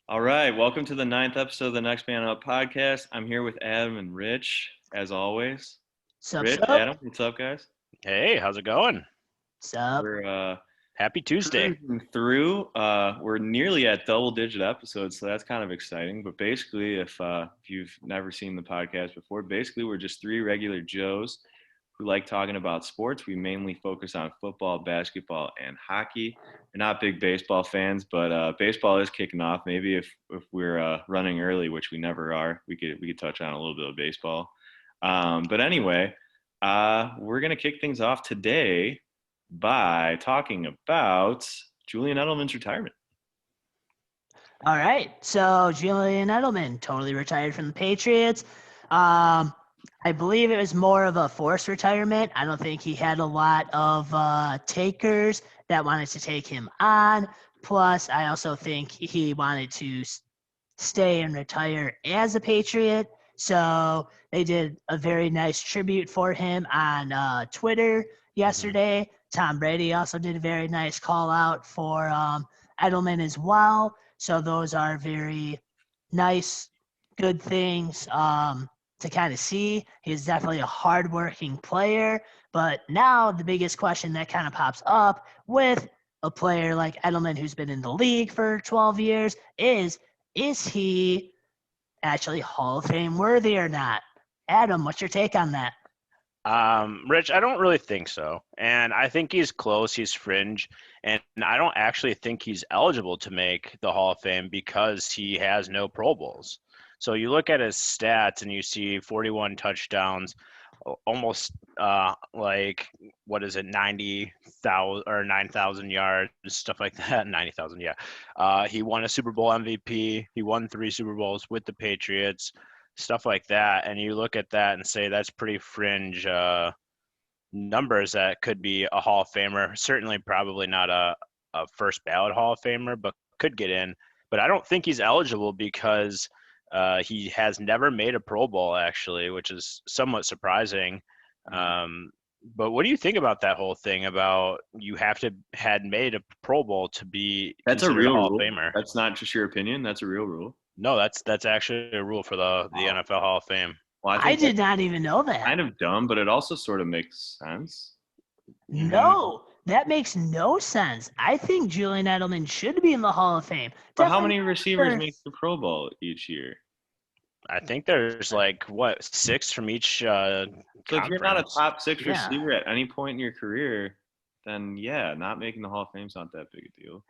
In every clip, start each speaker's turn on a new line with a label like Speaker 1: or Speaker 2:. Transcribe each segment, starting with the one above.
Speaker 1: All right, welcome to the ninth episode of the Next Man Up podcast. I'm here with Adam and Rich, as always.
Speaker 2: Sup,
Speaker 1: Rich,
Speaker 2: sup,
Speaker 1: Adam, what's up, guys?
Speaker 3: Hey, how's it going?
Speaker 2: sup.
Speaker 1: We're
Speaker 3: Happy Tuesday.
Speaker 1: cruising through. We're nearly at double-digit episodes, so that's kind of exciting. But basically, if you've never seen the podcast before, basically we're just three regular Joes who like talking about sports. We mainly focus on football, basketball, and hockey. We're not big baseball fans, but baseball is kicking off. Maybe if we're running early, which we never are, we could touch on a little bit of baseball. But anyway, we're gonna kick things off today by talking about Julian Edelman's retirement.
Speaker 2: All right. So Julian Edelman totally retired from the Patriots. I believe it was more of a forced retirement. I don't think he had a lot of takers that wanted to take him on. Plus, I also think he wanted to stay and retire as a Patriot. So they did a very nice tribute for him on Twitter yesterday. Tom Brady also did a very nice call out for Edelman as well. So those are very nice, good things to kind of see. He's definitely a hardworking player. But now the biggest question that kind of pops up with a player like Edelman, who's been in the league for 12 years, is he actually Hall of Fame worthy or not? Adam, what's your take on that?
Speaker 3: Rich, I don't really think so. And I think he's close, he's fringe, and I don't actually think he's eligible to make the Hall of Fame because he has no Pro Bowls. So you look at his stats and you see 41 touchdowns, almost like what is it, 90,000 or 9,000 yards, stuff like that. 90,000, yeah. He won a Super Bowl MVP. He won 3 Super Bowls with the Patriots, stuff like that. And you look at that and say that's pretty fringe numbers that could be a Hall of Famer. Certainly, probably not a first ballot Hall of Famer, but could get in. But I don't think he's eligible because he has never made a Pro Bowl, actually, which is somewhat surprising. But what do you think about that whole thing about you have to had made a Pro Bowl to be
Speaker 1: That's a
Speaker 3: considered a
Speaker 1: real
Speaker 3: Hall
Speaker 1: rule.
Speaker 3: of Famer?
Speaker 1: That's not just your opinion. That's a real rule.
Speaker 3: No, that's actually a rule for the
Speaker 1: Wow.
Speaker 3: NFL Hall of Fame.
Speaker 1: Well, I
Speaker 2: I
Speaker 1: think
Speaker 2: did
Speaker 1: that's
Speaker 2: not even know that.
Speaker 1: kind of dumb, but it also sort of makes sense.
Speaker 2: No, that makes no sense. I think Julian Edelman should be in the Hall of Fame.
Speaker 1: But how
Speaker 2: Definitely
Speaker 1: many
Speaker 2: not
Speaker 1: receivers
Speaker 2: for-
Speaker 1: make the Pro Bowl each year?
Speaker 3: I think there's like what 6 from each
Speaker 1: So if you're not a
Speaker 3: conference.
Speaker 1: top six
Speaker 2: Yeah.
Speaker 1: receiver at any point in your career, then yeah, not making the Hall of Fame's not that big a deal.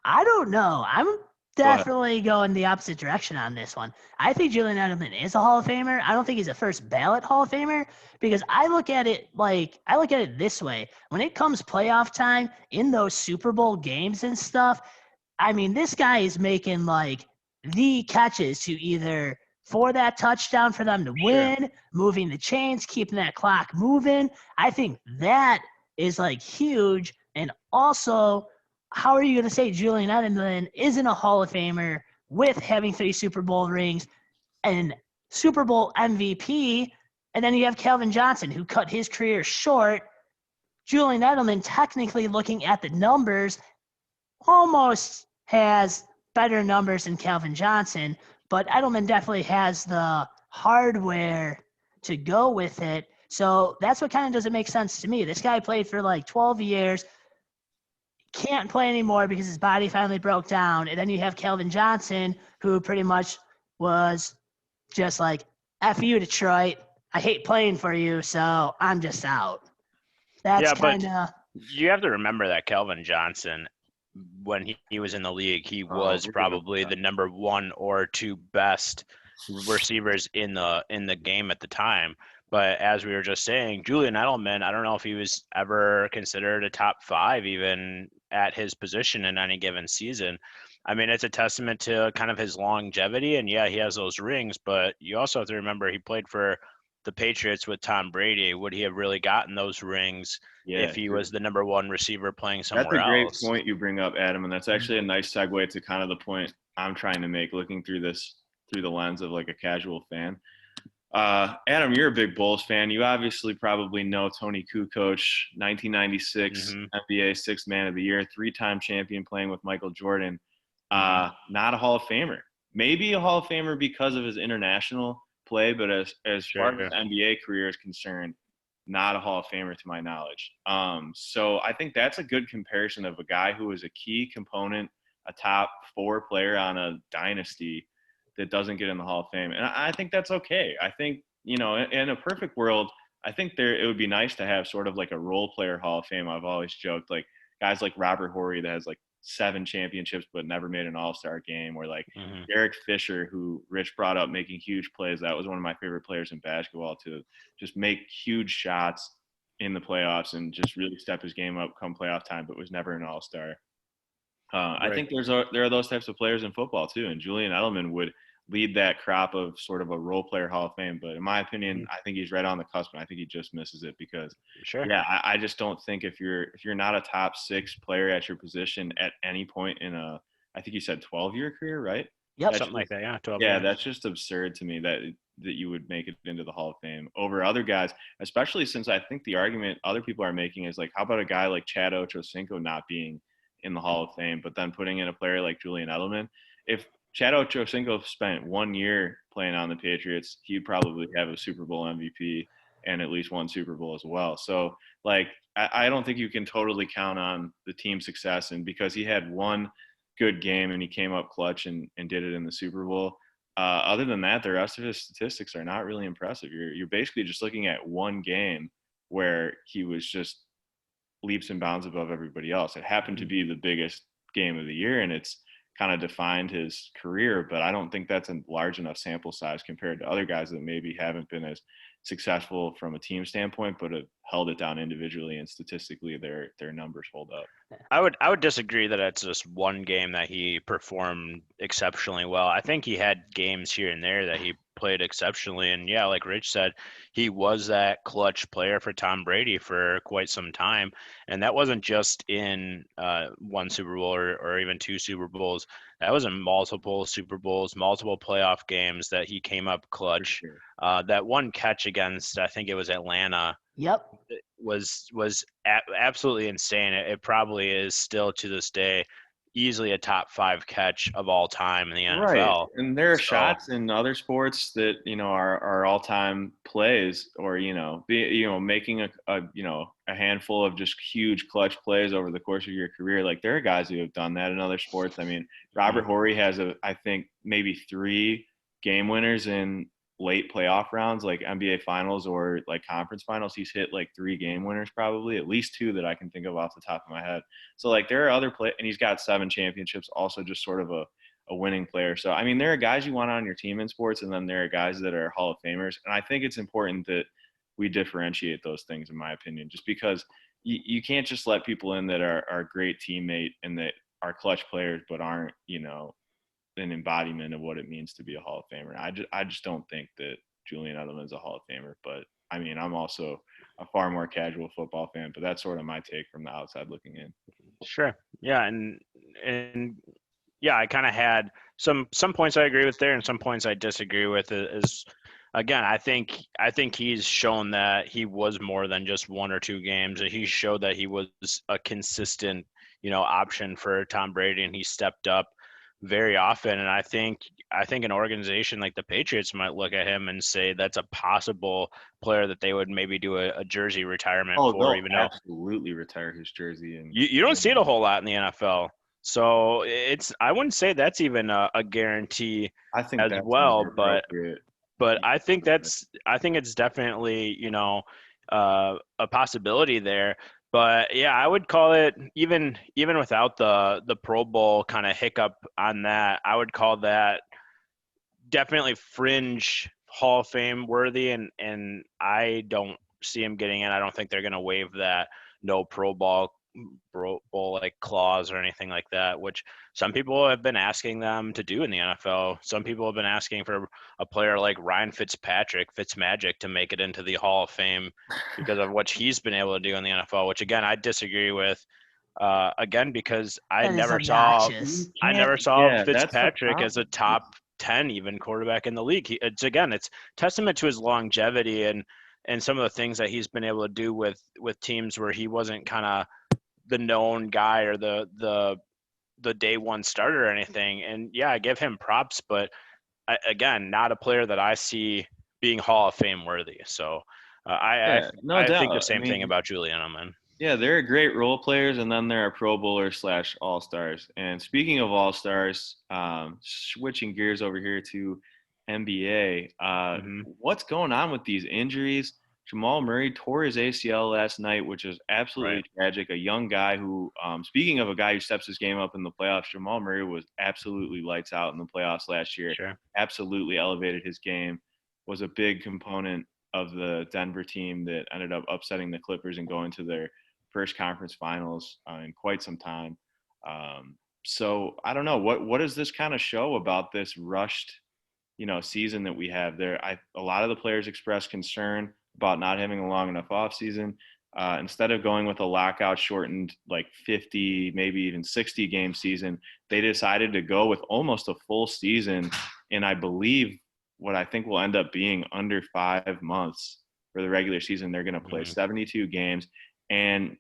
Speaker 2: I don't know. I'm
Speaker 1: ahead.
Speaker 2: definitely going the opposite direction on this one. I think Julian Edelman is a Hall of Famer. I don't think he's a first ballot Hall of Famer because I look at it this way. When it comes playoff time in those Super Bowl games and stuff, I mean, this guy is making like the catches to either for that touchdown for them to win, moving the chains, keeping that clock moving. I think that is like huge. And also, how are you going to say Julian Edelman isn't a Hall of Famer with having 3 Super Bowl rings and Super Bowl MVP? And then you have Kelvin Johnson, who cut his career short. Julian Edelman, technically looking at the numbers, almost has better numbers than Kelvin Johnson, but Edelman definitely has the hardware to go with it. So that's what kind of doesn't make sense to me. This guy played for like 12 years, can't play anymore because his body finally broke down. And then you have Kelvin Johnson, who pretty much was just like, F you, Detroit. I hate playing for you, so I'm just out. That's
Speaker 3: Yeah, but
Speaker 2: kind of
Speaker 3: you have to remember that Kelvin Johnson, when he was in the league, he was
Speaker 1: we're gonna-
Speaker 3: probably the number 1 or 2 best receivers in the game at the time. But as we were just saying, Julian Edelman, I don't know if he was ever considered a top 5 even at his position in any given season. I mean, it's a testament to kind of his longevity. And yeah, he has those rings, but you also have to remember he played for the Patriots with Tom Brady. Would he have really gotten those rings
Speaker 1: Yeah,
Speaker 3: if he was the number 1 receiver playing somewhere
Speaker 1: that's a great
Speaker 3: else?
Speaker 1: point you bring up, Adam, and that's actually a nice segue to kind of the point I'm trying to make, looking through the lens of like a casual fan. Adam, you're a big Bulls fan. You obviously probably know Tony Kukoc, 1996 NBA Sixth Man of the Year, 3-time champion playing with Michael Jordan. Not a Hall of Famer. Maybe a Hall of Famer because of his international play, but as far as his NBA career is concerned, not a Hall of Famer to my knowledge. So I think that's a good comparison of a guy who was a key component, a top 4 player on a dynasty that doesn't get in the Hall of Fame. And I think that's okay. I think, in a perfect world, I think it would be nice to have sort of like a role player Hall of Fame. I've always joked, like guys like Robert Horry that has like 7 championships but never made an all-star game, or like Derek Fisher, who Rich brought up, making huge plays. That was one of my favorite players in basketball, to just make huge shots in the playoffs and just really step his game up come playoff time, but was never an all-star. I think there are those types of players in football too, and Julian Edelman would lead that crop of sort of a role player Hall of Fame. But in my opinion, I think he's right on the cusp, and I think he just misses it because, I just don't think if you're not a top 6 player at your position at any point in I think you said 12-year career, right?
Speaker 2: Yep,
Speaker 3: something like that. Yeah, 12
Speaker 1: Yeah,
Speaker 3: years.
Speaker 1: that's just absurd to me that you would make it into the Hall of Fame over other guys, especially since I think the argument other people are making is like, how about a guy like Chad Ochocinco not being in the Hall of Fame, but then putting in a player like Julian Edelman? If Chad Ochocinco spent 1 year playing on the Patriots, he'd probably have a Super Bowl MVP and at least 1 Super Bowl as well. So, like, I don't think you can totally count on the team success. And because he had 1 good game and he came up clutch and did it in the Super Bowl, other than that, the rest of his statistics are not really impressive. You're basically just looking at 1 game where he was just leaps and bounds above everybody else. It happened to be the biggest game of the year, and it's kind of defined his career, but I don't think that's a large enough sample size compared to other guys that maybe haven't been as successful from a team standpoint, but have held it down individually, and statistically their numbers hold up.
Speaker 3: I would disagree that it's just 1 game that he performed exceptionally well. I think he had games here and there that he played exceptionally, and yeah, like Rich said, he was that clutch player for Tom Brady for quite some time, and that wasn't just in 1 Super Bowl or even 2 Super Bowls. That was in multiple Super Bowls, multiple playoff games that he came up clutch.
Speaker 1: Sure.
Speaker 3: That 1 catch against, I think it was Atlanta, was absolutely insane. It probably is still to this day easily a top 5 catch of all time in the NFL.
Speaker 1: Right. And there are shots in other sports that, are all-time plays, or, making a handful of just huge clutch plays over the course of your career. Like, there are guys who have done that in other sports. I mean, Robert Horry has I think maybe 3 game winners in late playoff rounds, like NBA finals or like conference finals. He's hit like 3 game winners, probably at least 2 that I can think of off the top of my head. So like, there are other and he's got 7 championships, also just sort of a winning player. So, I mean, there are guys you want on your team in sports, and then there are guys that are Hall of Famers. And I think it's important that we differentiate those things, in my opinion, just because you can't just let people in that are a great teammate and that are clutch players, but aren't, an embodiment of what it means to be a Hall of Famer. I just don't think that Julian Edleman is a Hall of Famer, but I mean, I'm also a far more casual football fan, but that's sort of my take from the outside looking in.
Speaker 3: Sure. Yeah. And yeah, I kind of had some points I agree with there and some points I disagree with. Is again, I think he's shown that he was more than just 1 or 2 games. He showed that he was a consistent, option for Tom Brady, and he stepped up very often. And I think an organization like the Patriots might look at him and say that's a possible player that they would maybe do a jersey retirement for. Even though
Speaker 1: absolutely retire his jersey, and
Speaker 3: you don't see it a whole lot in the NFL. So I wouldn't say that's even a guarantee.
Speaker 1: I think
Speaker 3: as well, but I think it's definitely a possibility there. But yeah, I would call it, even without the Pro Bowl kind of hiccup on that, I would call that definitely fringe Hall of Fame worthy, and I don't see him getting in. I don't think they're going to waive that no Pro Bowl like clause or anything like that, which some people have been asking them to do in the NFL. Some people have been asking for a player like Ryan Fitzmagic to make it into the Hall of Fame because of what he's been able to do in the NFL, which again I disagree with. Again, because I never saw Fitzpatrick as a top 10 even quarterback in the league. It's testament to his longevity and some of the things that he's been able to do with teams where he wasn't kind of the known guy or the the day one starter or anything. And yeah, I give him props, but again, not a player that I see being Hall of Fame worthy. So
Speaker 1: Yeah, no
Speaker 3: I think the
Speaker 1: doubt. I
Speaker 3: same thing
Speaker 1: mean,
Speaker 3: about Julian Edelman.
Speaker 1: yeah, they're great role players, and then there are Pro Bowlers / All Stars. And speaking of All Stars, switching gears over here to NBA,
Speaker 3: Hmm.
Speaker 1: what's going on with these injuries? Jamal Murray tore his ACL last night, which is absolutely
Speaker 3: Right.
Speaker 1: tragic. A young guy who, speaking of a guy who steps his game up in the playoffs, Jamal Murray was absolutely lights out in the playoffs last year.
Speaker 3: Sure.
Speaker 1: Absolutely elevated his game, was a big component of the Denver team that ended up upsetting the Clippers and going to their first conference finals in quite some time. So I don't know what does this kind of show about this rushed, season that we have there. A lot of the players expressed concern about not having a long enough offseason. Instead of going with a lockout shortened like 50, maybe even 60 game season, they decided to go with almost a full season. And I believe what I think will end up being under 5 months for the regular season. They're going to play
Speaker 3: Hmm.
Speaker 1: 72 games. And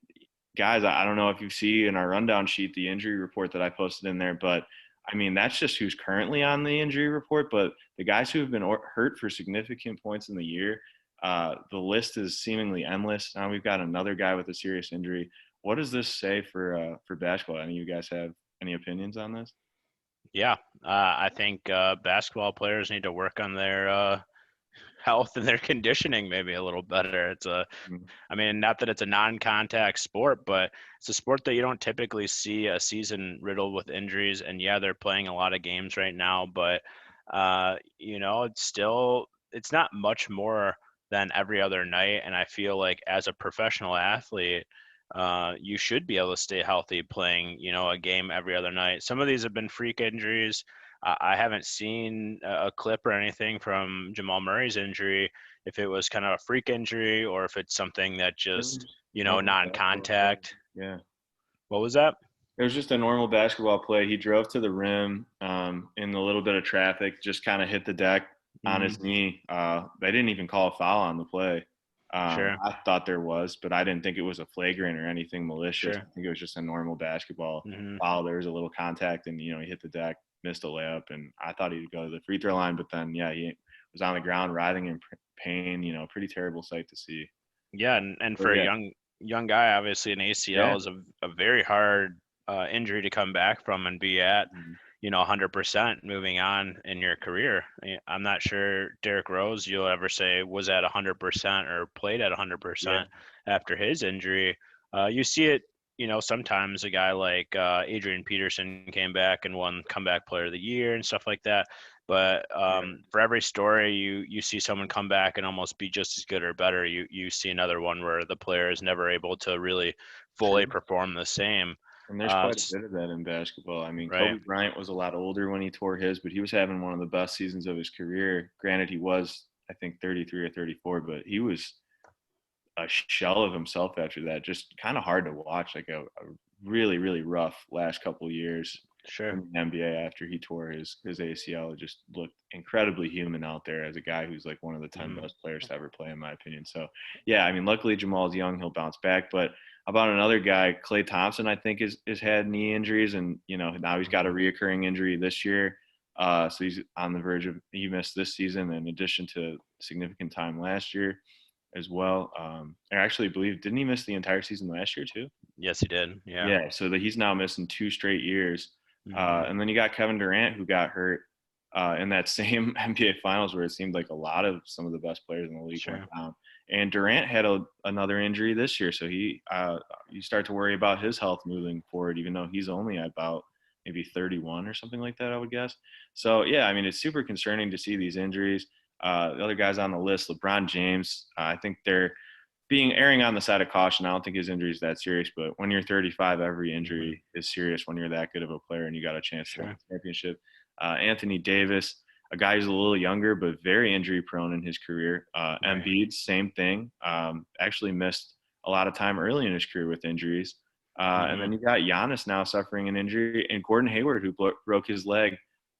Speaker 1: guys, I don't know if you see in our rundown sheet the injury report that I posted in there, but I mean, that's just who's currently on the injury report. But the guys who have been hurt for significant points in the year, the list is seemingly endless. Now we've got another guy with a serious injury. What does this say for basketball? Any of you guys have any opinions on this?
Speaker 3: Yeah. I think basketball players need to work on their health and their conditioning maybe a little better.
Speaker 1: Mhm.
Speaker 3: I mean, not that it's a non-contact sport, but it's a sport that you don't typically see a season riddled with injuries. And yeah, they're playing a lot of games right now, but it's not much more than every other night. And I feel like as a professional athlete, you should be able to stay healthy playing, a game every other night. Some of these have been freak injuries. I haven't seen a clip or anything from Jamal Murray's injury, if it was kind of a freak injury or if it's something that
Speaker 1: It
Speaker 3: just,
Speaker 1: was normal basketball play.
Speaker 3: non-contact.
Speaker 1: Yeah.
Speaker 3: What was that?
Speaker 1: It was just a normal basketball play. He drove to the rim in a little bit of traffic, just kind of hit the deck on
Speaker 3: Hmm.
Speaker 1: his knee. They didn't even call a foul on the play.
Speaker 3: Sure,
Speaker 1: I thought there was, but I didn't think it was a flagrant or anything malicious. I
Speaker 3: sure.
Speaker 1: think it was just a normal basketball
Speaker 3: Hmm.
Speaker 1: foul. There was a little contact, and he hit the deck, missed a layup, and I thought he'd go to the free throw line, but then yeah, he was on the ground writhing in pain. Pretty terrible sight to see.
Speaker 3: Yeah, and
Speaker 1: But
Speaker 3: for a
Speaker 1: yeah,
Speaker 3: young guy, obviously an ACL
Speaker 1: yeah.
Speaker 3: is a very hard injury to come back from and be at,
Speaker 1: Mhm.
Speaker 3: 100% moving on in your career. I'm not sure Derrick Rose you'll ever say was at 100% or played at
Speaker 1: Yeah.
Speaker 3: 100% after his injury. You see it, sometimes a guy like Adrian Peterson came back and won Comeback Player of the Year and stuff like that. But
Speaker 1: Yeah.
Speaker 3: for every story, you see someone come back and almost be just as good or better. You see another one where the player is never able to really fully
Speaker 1: True.
Speaker 3: perform the same.
Speaker 1: And there's
Speaker 3: Uh,
Speaker 1: quite a bit of that in basketball. I mean,
Speaker 3: right.
Speaker 1: Kobe Bryant was a lot older when he tore his, but he was having one of the best seasons of his career. Granted, he was, I think, 33 or 34, but he was a shell of himself after that. Just kind of hard to watch, like a really, really rough last couple years
Speaker 3: Sure.
Speaker 1: in the NBA after he tore his ACL. It just looked incredibly human out there as a guy who's like one of the 10
Speaker 3: Hmm.
Speaker 1: best players to ever play, in my opinion. So, yeah, I mean, luckily Jamal's young, he'll bounce back. But about another guy, Klay Thompson, I think is had knee injuries, and now he's got a reoccurring injury this year. So he's on the verge of he missed this season in addition to significant time last year as well. I actually believe didn't he miss the entire season last year too?
Speaker 3: Yes, he did. Yeah.
Speaker 1: Yeah, so that he's now missing 2 straight years.
Speaker 3: Hmm.
Speaker 1: And then you got Kevin Durant who got hurt in that same NBA Finals where it seemed like a lot of some of the best players in the league went
Speaker 3: Sure.
Speaker 1: down. And Durant had another injury this year, so you start to worry about his health moving forward, even though he's only about maybe 31 or something like that, I would guess. So yeah, I mean it's super concerning to see these injuries. The other guys on the list, LeBron James, I think they're being erring on the side of caution. I don't think his injury is that serious, but when you're 35, every
Speaker 3: Hmm.
Speaker 1: injury is serious when you're that good of a player and you got a chance to win
Speaker 3: Sure.
Speaker 1: a championship. Anthony Davis, a guy who's a little younger but very injury prone in his career.
Speaker 3: Right.
Speaker 1: Embiid, same thing. Actually missed a lot of time early in his career with injuries. And
Speaker 3: Hmm.
Speaker 1: then you got Giannis now suffering an injury, and Gordon Hayward, who broke his leg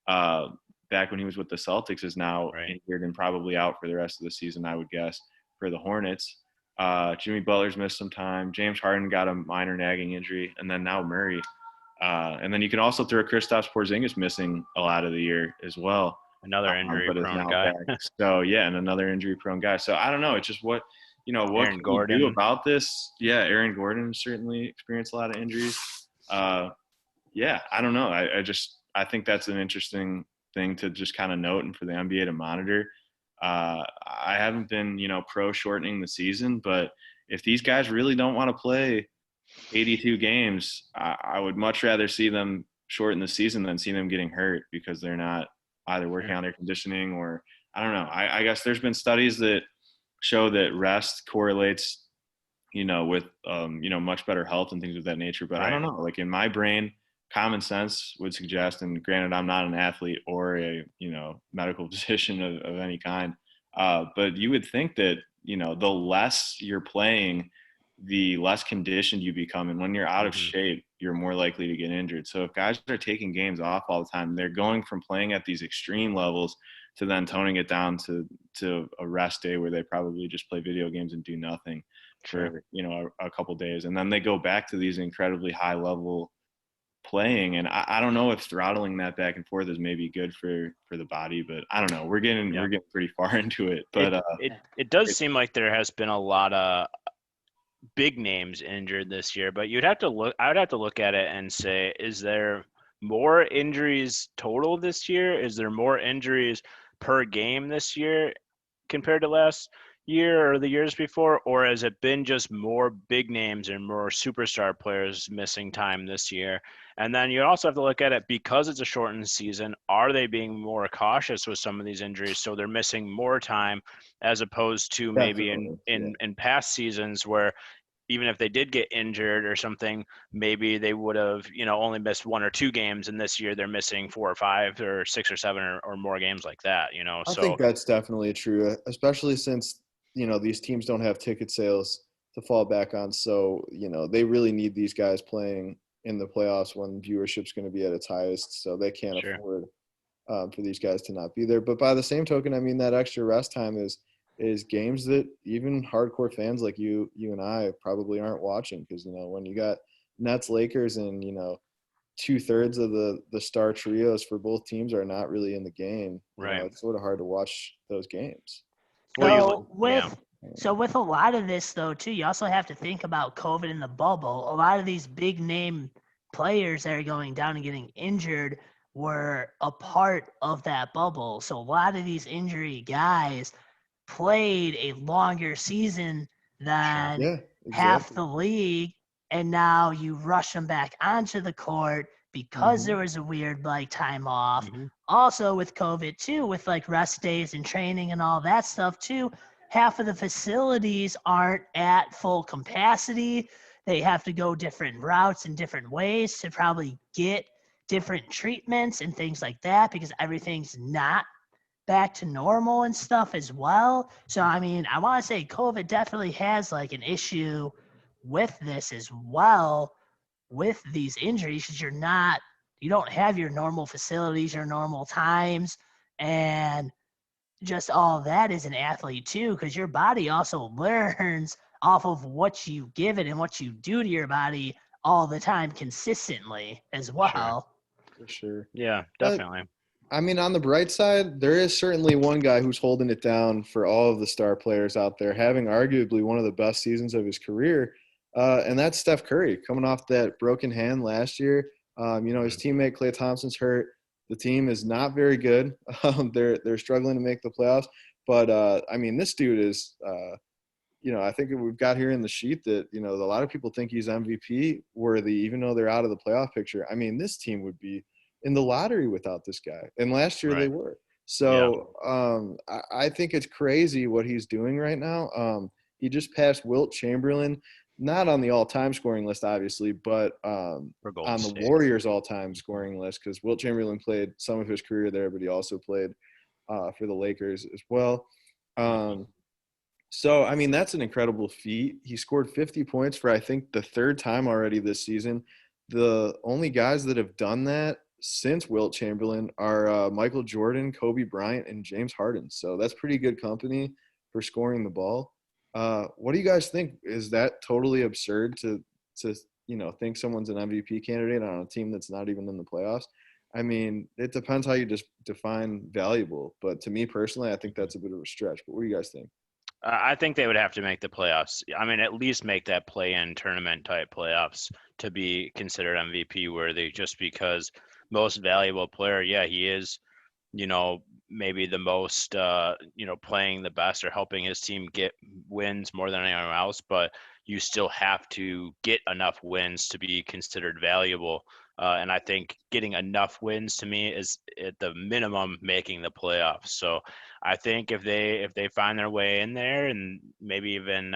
Speaker 1: uh, back when he was with the Celtics, is now
Speaker 3: Right.
Speaker 1: injured and probably out for the rest of the season, I would guess, for the Hornets. Jimmy Butler's missed some time. James Harden got a minor nagging injury, and then now Murray. And then you can also throw Kristaps Porzingis missing a lot of the year as well.
Speaker 3: Another
Speaker 1: but is
Speaker 3: injury-prone
Speaker 1: now
Speaker 3: guy.
Speaker 1: back. So, yeah, and another injury-prone guy. So, I don't know. It's just what
Speaker 3: Aaron
Speaker 1: can
Speaker 3: Gordon.
Speaker 1: you do about this? Yeah, Aaron Gordon certainly experienced a lot of injuries. Yeah, I don't know. I think that's an interesting thing to just kind of note and for the NBA to monitor. I haven't been, pro shortening the season, but if these guys really don't want to play 82 games, I would much rather see them shorten the season than see them getting hurt because they're not either working on their conditioning or I don't know. I guess there's been studies that show that rest correlates, with, much better health and things of that nature. But I don't know, like in my brain, common sense would suggest, and granted, I'm not an athlete or a, medical physician of any kind. But you would think that, the less you're playing, the less conditioned you become. And when you're out of shape, you're more likely to get injured. So if guys are taking games off all the time, they're going from playing at these extreme levels to then toning it down to a rest day where they probably just play video games and do nothing for, a couple days. And then they go back to these incredibly high level playing. And I don't know if throttling that back and forth is maybe good for the body, but I don't know. We're getting pretty far into it. But
Speaker 3: it does seem like there has been a lot of big names injured this year, but I would have to look at it and say, is there more injuries total this year? Is there more injuries per game this year compared to last year or the years before? Or has it been just more big names and more superstar players missing time this year? And then you also have to look at it because it's a shortened season. Are they being more cautious with some of these injuries? So they're missing more time as opposed to maybe in past seasons where even if they did get injured or something, maybe they would have, only missed 1 or 2 games. And this year they're missing 4 or 5 or 6 or 7 or more games like that,
Speaker 4: I think that's definitely true, especially since, these teams don't have ticket sales to fall back on. So, they really need these guys playing in the playoffs when viewership's going to be at its highest. So they can't afford for these guys to not be there. But by the same token, I mean, that extra rest time is games that even hardcore fans like you and I probably aren't watching because, when you got Nets, Lakers, and, 2/3 of the star trios for both teams are not really in the game. It's sort of hard to watch those games.
Speaker 2: So with a lot of this, though, too, you also have to think about COVID in the bubble. A lot of these big name players that are going down and getting injured were a part of that bubble. So a lot of these injury guys played a longer season than half the league, and now you rush them back onto the court because there was a weird time off. Also with COVID too, with rest days and training and all that stuff too, half of the facilities aren't at full capacity. They have to go different routes and different ways to probably get different treatments and things like that because everything's not back to normal and stuff as well. So, I mean, I want to say COVID definitely has an issue with this as well with these injuries because you don't have your normal facilities, your normal times, and just all of that as an athlete too because your body also learns off of what you give it and what you do to your body all the time consistently as well.
Speaker 4: For sure.
Speaker 3: Yeah, definitely.
Speaker 4: I mean, on the bright side, there is certainly one guy who's holding it down for all of the star players out there, having arguably one of the best seasons of his career, and that's Steph Curry, coming off that broken hand last year. His teammate Klay Thompson's hurt. The team is not very good. They're struggling to make the playoffs. But, this dude is I think we've got here in the sheet that, a lot of people think he's MVP worthy, even though they're out of the playoff picture. I mean, this team would be in the lottery without this guy. And last year they were. So I think it's crazy what he's doing right now. He just passed Wilt Chamberlain, not on the all-time scoring list, obviously, but on the Warriors all-time scoring list because Wilt Chamberlain played some of his career there, but he also played for the Lakers as well. So, that's an incredible feat. He scored 50 points for, I think, the 3rd time already this season. The only guys that have done that since Wilt Chamberlain are Michael Jordan, Kobe Bryant, and James Harden. So that's pretty good company for scoring the ball. What do you guys think? Is that totally absurd to think someone's an MVP candidate on a team that's not even in the playoffs. I mean, it depends how you just define valuable. But to me personally, I think that's a bit of a stretch. But what do you guys think?
Speaker 3: I think they would have to make the playoffs. I mean, at least make that play-in tournament type playoffs to be considered MVP worthy, just because most valuable player, yeah, he is, maybe the most, playing the best or helping his team get wins more than anyone else, but you still have to get enough wins to be considered valuable. And I think getting enough wins to me is at the minimum making the playoffs. So I think if they find their way in there and maybe even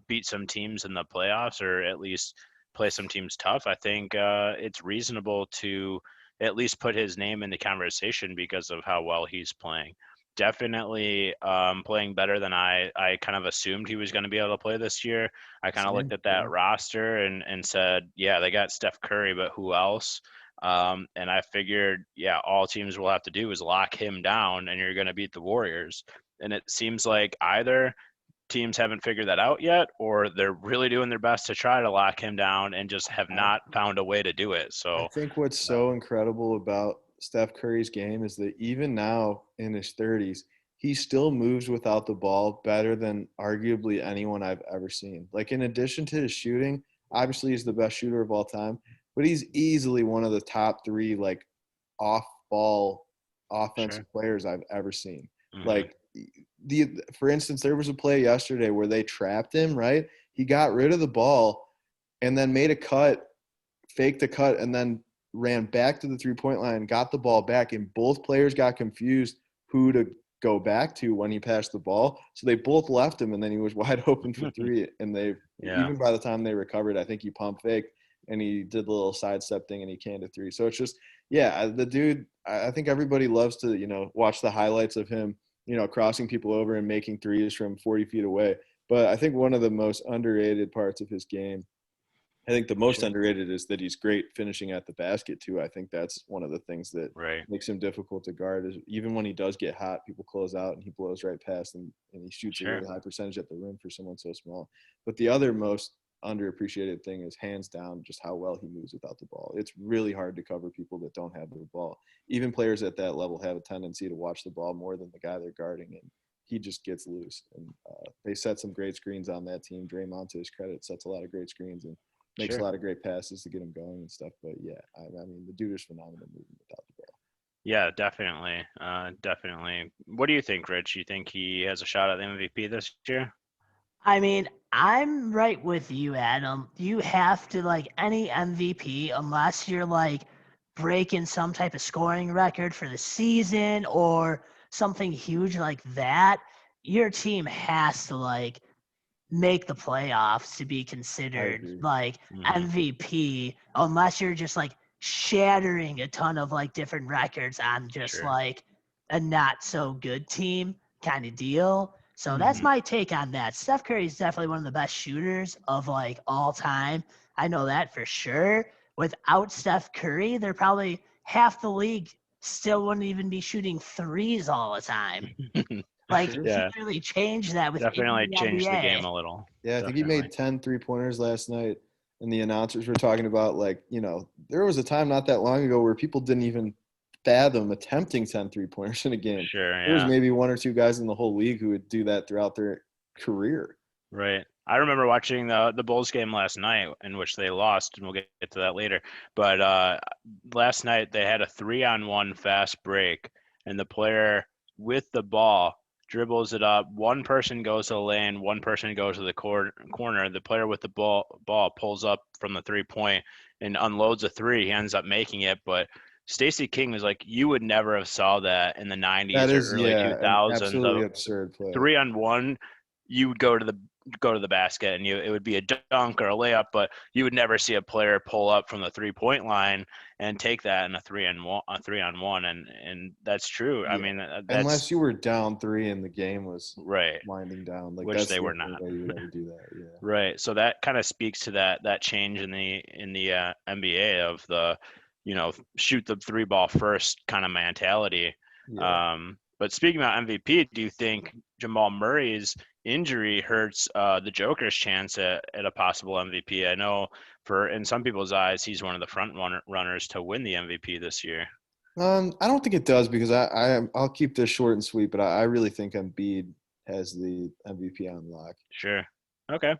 Speaker 3: beat some teams in the playoffs or at least play some teams tough, I think it's reasonable to at least put his name in the conversation because of how well he's playing. Definitely playing better than I kind of assumed he was going to be able to play this year. I kind of looked at that roster and said, yeah, they got Steph Curry, but who else? And I figured, yeah, all teams will have to do is lock him down and you're going to beat the Warriors. And it seems like either teams haven't figured that out yet, or they're really doing their best to try to lock him down and just have not found a way to do it. So
Speaker 4: I think what's so incredible about Steph Curry's game is that even now in his 30s, he still moves without the ball better than arguably anyone I've ever seen. Like, in addition to his shooting, obviously he's the best shooter of all time, but he's easily one of the top 3 like off-ball offensive players I've ever seen.
Speaker 3: Mm-hmm.
Speaker 4: Like, for instance, there was a play yesterday where they trapped him, right? He got rid of the ball and then made a cut, faked a cut, and then ran back to the three-point line, got the ball back, and both players got confused who to go back to when he passed the ball. So they both left him, and then he was wide open for 3. And even by the time they recovered, I think he pump faked and he did the little sidestep thing and he canned a 3. So it's just, the dude, I think everybody loves to, watch the highlights of him, crossing people over and making threes from 40 feet away. But I think one of the most underrated parts of his game, I think the most underrated, is that he's great finishing at the basket too. I think that's one of the things that makes him difficult to guard, is even when he does get hot, people close out and he blows right past them and he shoots a really high percentage at the rim for someone so small. But the other most underappreciated thing is hands down just how well he moves without the ball. It's really hard to cover people that don't have the ball. Even players at that level have a tendency to watch the ball more than the guy they're guarding, and he just gets loose. And they set some great screens on that team. Draymond, to his credit, sets a lot of great screens and makes a lot of great passes to get him going and stuff. But I mean, the dude is phenomenal moving without the ball.
Speaker 3: Yeah, definitely. Definitely. What do you think, Rich? You think he has a shot at the MVP this year?
Speaker 2: I mean, I'm right with you, Adam. You have to, like, any MVP, unless you're like breaking some type of scoring record for the season or something huge like that, your team has to like make the playoffs to be considered like MVP, unless you're just like shattering a ton of like different records on just like a not so good team kind of deal. So that's my take on that. Steph Curry is definitely one of the best shooters of like all time. I know that for sure. Without Steph Curry, they're probably half the league still wouldn't even be shooting threes all the time. Like, he really changed that with
Speaker 3: definitely changed the game a little.
Speaker 4: Yeah, I think he made 10 3-pointers last night, and the announcers were talking about, like, there was a time not that long ago where people didn't even fathom attempting 10 3-pointers in a game. There was maybe 1 or 2 guys in the whole league who would do that throughout their career.
Speaker 3: Right. I remember watching the Bulls game last night, in which they lost, and we'll get to that later. But last night they had a 3-on-1 fast break, and the player with the ball dribbles it up. One person goes to the lane, one person goes to the corner. The player with the ball pulls up from the 3-point and unloads a 3. He ends up making it, but Stacey King was like, you would never have saw that in the 90s or early 2000s.
Speaker 4: Absolutely absurd play.
Speaker 3: 3-on-1, you would go to the basket and it would be a dunk or a layup, but you would never see a player pull up from the 3-point line and take that in a 3-on-1, and that's true. I mean, that's,
Speaker 4: unless you were down 3 and the game was winding down, like,
Speaker 3: which
Speaker 4: that's
Speaker 3: they were
Speaker 4: the
Speaker 3: not.
Speaker 4: way you would ever do that. Yeah.
Speaker 3: Right. So that kind of speaks to that change in the NBA of the shoot the 3 ball first kind of mentality. But speaking about MVP, do you think Jamal Murray's injury hurts the Joker's chance at a possible MVP? I know in some people's eyes, he's one of the front runners to win the MVP this year.
Speaker 4: I don't think it does because I'll keep this short and sweet, but I really think Embiid has the MVP on lock.
Speaker 3: Sure. Okay.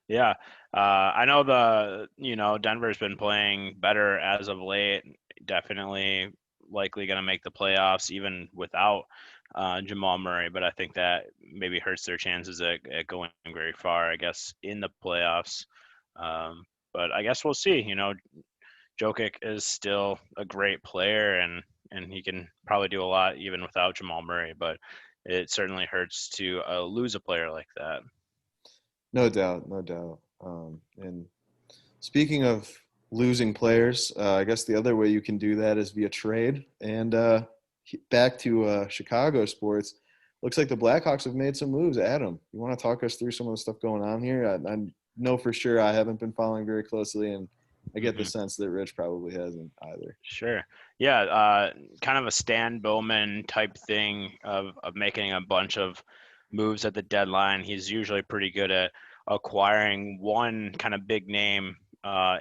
Speaker 3: Yeah. I know Denver's been playing better as of late. Definitely likely going to make the playoffs even without Jamal Murray, but I think that maybe hurts their chances at going very far, I guess, in the playoffs. But I guess we'll see. Jokic is still a great player, and he can probably do a lot even without Jamal Murray, but it certainly hurts to lose a player like that.
Speaker 4: No doubt. And speaking of losing players, I guess the other way you can do that is via trade. And back to Chicago sports, looks like the Blackhawks have made some moves. Adam, you want to talk us through some of the stuff going on here? I know for sure I haven't been following very closely, and I get the sense that Rich probably hasn't either.
Speaker 3: Sure. Yeah, kind of a Stan Bowman type thing of making a bunch of moves at the deadline. He's usually pretty good at acquiring one kind of big name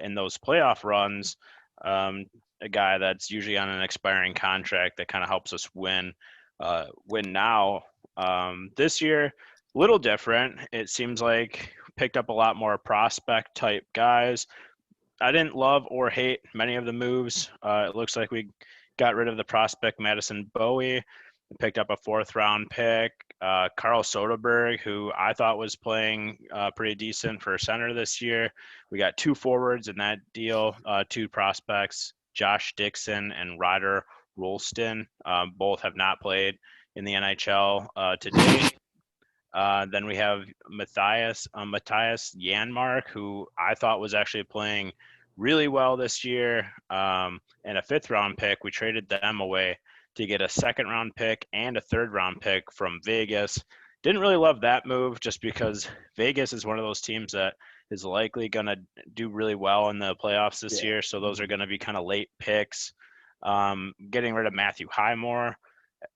Speaker 3: in those playoff runs, a guy that's usually on an expiring contract that kind of helps us win now. This year, a little different. It seems like picked up a lot more prospect type guys. I didn't love or hate many of the moves. It looks like we got rid of the prospect Madison Bowie. We picked up a 4th-round pick, Carl Soderberg, who I thought was playing pretty decent for center this year. We got 2 forwards in that deal, 2 prospects, Josh Dixon and Ryder Rolston. Both have not played in the NHL to date. Then we have Matthias Janmark, who I thought was actually playing really well this year, and a 5th-round pick. We traded them away to get a 2nd-round pick and a 3rd-round pick from Vegas. Didn't really love that move just because Vegas is one of those teams that is likely going to do really well in the playoffs this year, so those are going to be kind of late picks. Getting rid of Matthew Highmore,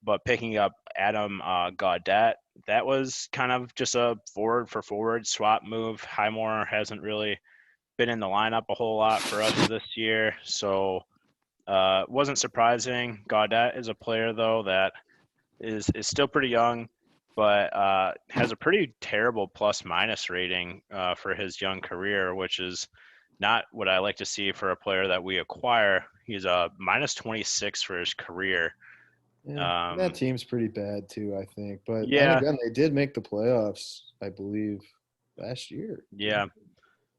Speaker 3: but picking up Adam Gaudette, that was kind of just a forward swap move. Highmore hasn't really been in the lineup a whole lot for us this year, so wasn't surprising. Gaudette is a player, though, that is still pretty young, but has a pretty terrible plus-minus rating for his young career, which is not what I like to see for a player that we acquire. He's a minus 26 for his career.
Speaker 4: Yeah, that team's pretty bad too, I think. But
Speaker 3: yeah,
Speaker 4: then again, they did make the playoffs, I believe, last year.
Speaker 3: Yeah.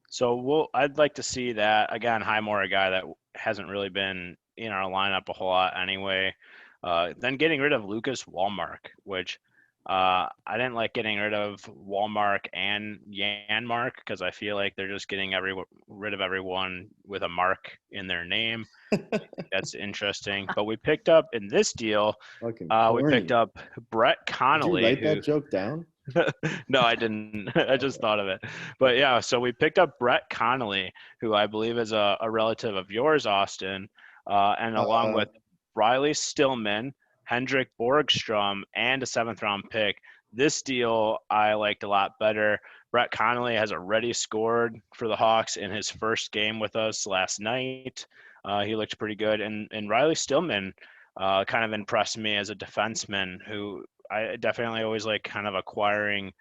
Speaker 3: So I'd like to see that. Again, Highmore, a guy that hasn't really been in our lineup a whole lot anyway. Then getting rid of Lucas Wallmark, which I didn't like getting rid of Wallmark and Janmark because I feel like they're just getting rid of everyone with a mark in their name. That's interesting. But we picked up in this deal, we picked up Brett Connolly.
Speaker 4: Did you write that joke down?
Speaker 3: No, I didn't. I just thought of it. But yeah, so we picked up Brett Connolly, who I believe is a relative of yours, Austin, and along with Riley Stillman, Hendrik Borgstrom, and a 7th-round pick. This deal I liked a lot better. Brett Connolly has already scored for the Hawks in his first game with us last night. He looked pretty good. And Riley Stillman kind of impressed me as a defenseman who I definitely always like kind of acquiring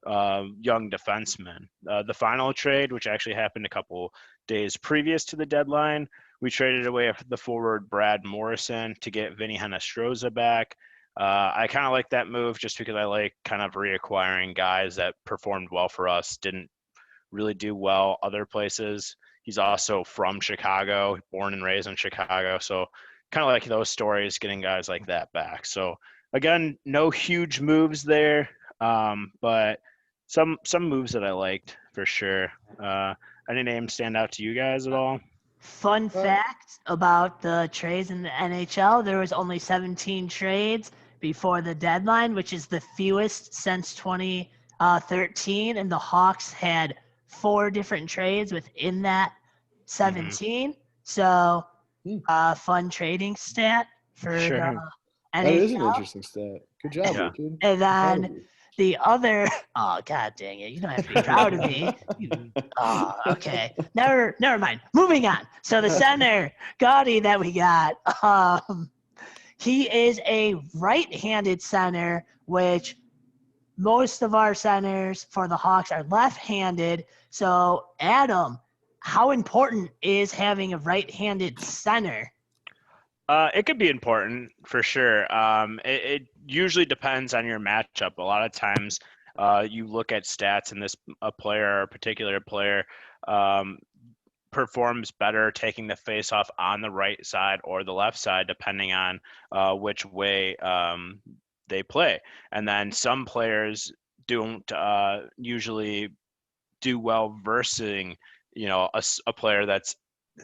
Speaker 3: young defensemen. The final trade, which actually happened a couple days previous to the deadline, we traded away the forward Brad Morrison to get Vinny Hinostroza back. I kind of like that move just because I like kind of reacquiring guys that performed well for us, didn't really do well other places. He's also from Chicago, born and raised in Chicago. So kind of like those stories, getting guys like that back. So again, no huge moves there, but some moves that I liked for sure. Any names stand out to you guys at all?
Speaker 2: Fun fact about the trades in the NHL, there was only 17 trades before the deadline, which is the fewest since 2013, and the Hawks had 4 different trades within that 17. So fun trading stat for the
Speaker 4: That is an interesting stat. Good job,
Speaker 3: Yeah.
Speaker 4: Richard.
Speaker 2: And
Speaker 4: Proud of
Speaker 2: then
Speaker 4: you.
Speaker 2: the other, oh god dang it! You don't have to be proud of me. Oh, okay. Never mind. Moving on. So the center, Gotti, that we got, he is a right-handed center, which most of our centers for the Hawks are left-handed. So, Adam, how important is having a right-handed center?
Speaker 3: It could be important for sure. It usually depends on your matchup. A lot of times, you look at stats and a particular player performs better taking the face off on the right side or the left side, depending on which way they play. And then some players don't usually do well versing, a player that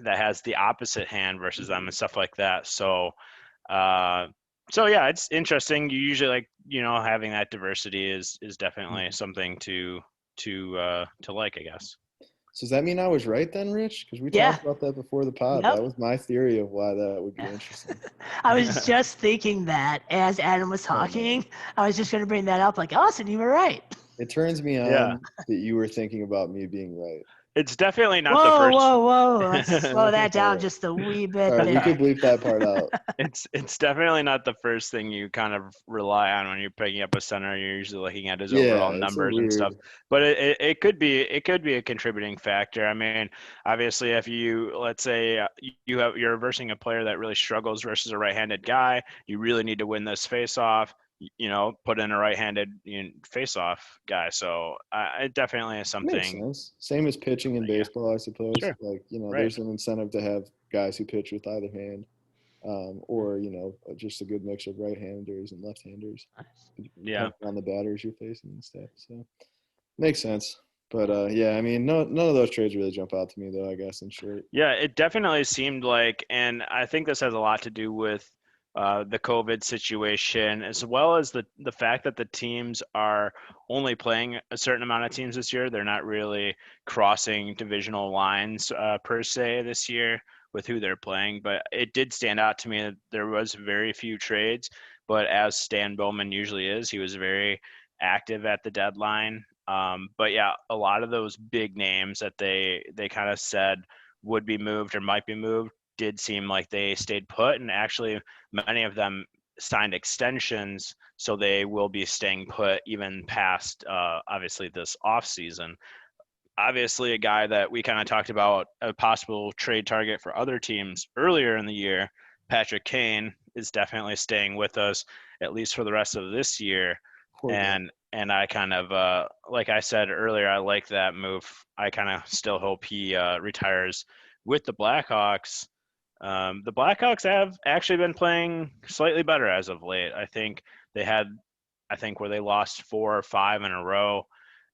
Speaker 3: has the opposite hand versus them and stuff like that. So yeah, it's interesting. You usually having that diversity is definitely something to like, I guess.
Speaker 4: So does that mean I was right then, Rich? Because we
Speaker 2: Yeah.
Speaker 4: talked about that before the pod.
Speaker 2: Yep.
Speaker 4: That was my theory of why that would be interesting.
Speaker 2: I was just thinking that as Adam was talking, I was just going to bring that up. Like, Austin, you were right.
Speaker 4: It turns me on that you were thinking about me being right.
Speaker 3: It's definitely not the first.
Speaker 2: Whoa. Let's slow that down just a wee bit.
Speaker 4: All right, we could bleep that part out.
Speaker 3: It's definitely not the first thing you kind of rely on when you're picking up a center. You're usually looking at his overall numbers and stuff. But it could be a contributing factor. I mean, obviously, if let's say you're versing a player that really struggles versus a right-handed guy, you really need to win this face-off. Put in a right-handed face-off guy. So it definitely is something.
Speaker 4: Makes sense. Same as pitching in baseball, I suppose.
Speaker 3: Sure.
Speaker 4: Like,
Speaker 3: Right.
Speaker 4: There's an incentive to have guys who pitch with either hand, or just a good mix of right-handers and left-handers.
Speaker 3: Yeah.
Speaker 4: On the batters you're facing and stuff. So makes sense. But yeah, I mean, none of those trades really jump out to me, though, I guess, in short.
Speaker 3: Yeah, it definitely seemed like, and I think this has a lot to do with the COVID situation, as well as the fact that the teams are only playing a certain amount of teams this year. They're not really crossing divisional lines per se this year with who they're playing. But it did stand out to me that there was very few trades. But as Stan Bowman usually is, he was very active at the deadline. But yeah, a lot of those big names that they kind of said would be moved or might be moved did seem like they stayed put, and actually many of them signed extensions, so they will be staying put even past obviously this offseason. Obviously, a guy that we kind of talked about, a possible trade target for other teams earlier in the year, Patrick Kane, is definitely staying with us at least for the rest of this year. And I kind of like I said earlier, I like that move. I kind of still hope he retires with the Blackhawks. The Blackhawks have actually been playing slightly better as of late. I think where they lost 4 or 5 in a row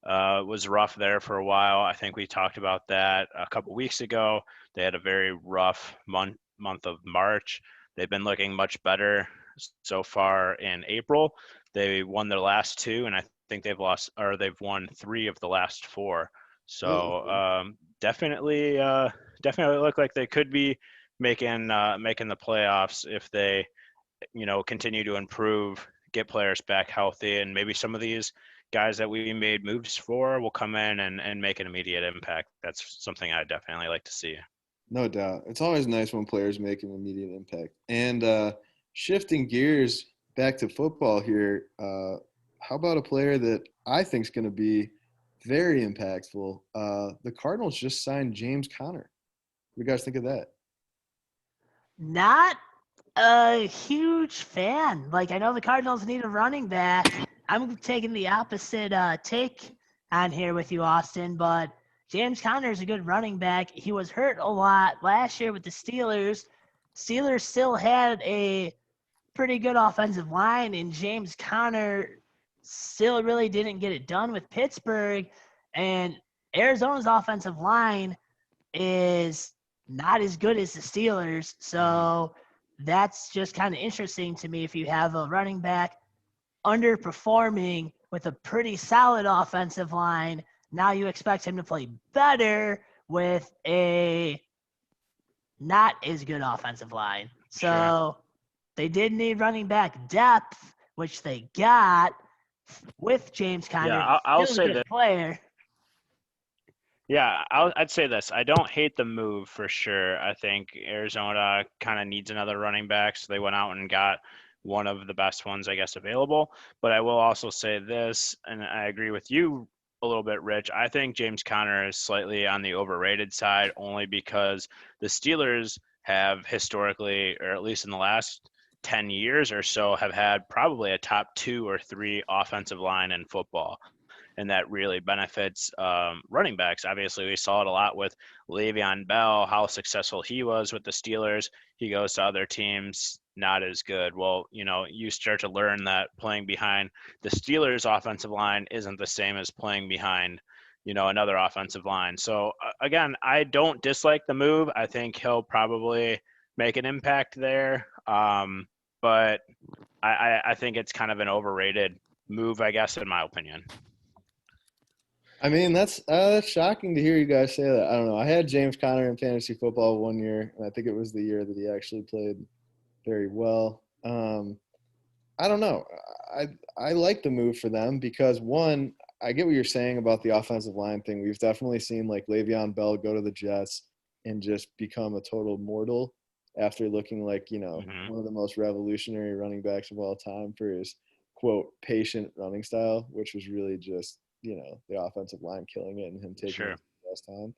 Speaker 3: was rough there for a while. I think we talked about that a couple weeks ago. They had a very rough month of March. They've been looking much better so far in April. They won their last 2, and I think they've won 3 of the last 4. So definitely look like they could be making the playoffs if they continue to improve, get players back healthy, and maybe some of these guys that we made moves for will come in and make an immediate impact. That's something I definitely like to see.
Speaker 4: No doubt. It's always nice when players make an immediate impact. And shifting gears back to football here, how about a player that I think is going to be very impactful? The Cardinals just signed James Conner. What do you guys think of that?
Speaker 2: Not a huge fan. Like, I know the Cardinals need a running back. I'm taking the opposite take on here with you, Austin, but James Conner is a good running back. He was hurt a lot last year with the Steelers. Steelers still had a pretty good offensive line, and James Conner still really didn't get it done with Pittsburgh. And Arizona's offensive line is not as good as the Steelers. So that's just kind of interesting to me. If you have a running back underperforming with a pretty solid offensive line, now you expect him to play better with a not as good offensive line. So They did need running back depth, which they got with James Conner.
Speaker 3: Yeah, I'll
Speaker 2: Still
Speaker 3: say
Speaker 2: a good
Speaker 3: that.
Speaker 2: player.
Speaker 3: Yeah, I'd say this. I don't hate the move for sure. I think Arizona kind of needs another running back, so they went out and got one of the best ones, I guess, available. But I will also say this, and I agree with you a little bit, Rich. I think James Conner is slightly on the overrated side only because the Steelers have historically, or at least in the last 10 years or so, have had probably a top 2 or 3 offensive line in football, and that really benefits running backs. Obviously, we saw it a lot with Le'Veon Bell, how successful he was with the Steelers. He goes to other teams, not as good. Well, you start to learn that playing behind the Steelers' offensive line isn't the same as playing behind, another offensive line. So, again, I don't dislike the move. I think he'll probably make an impact there. But I think it's kind of an overrated move, I guess, in my opinion.
Speaker 4: I mean, that's shocking to hear you guys say that. I don't know. I had James Conner in fantasy football one year, and I think it was the year that he actually played very well. I don't know. I like the move for them because, one, I get what you're saying about the offensive line thing. We've definitely seen, like, Le'Veon Bell go to the Jets and just become a total mortal after looking like, one of the most revolutionary running backs of all time for his, quote, patient running style, which was really just, the offensive line killing it and him taking his best time.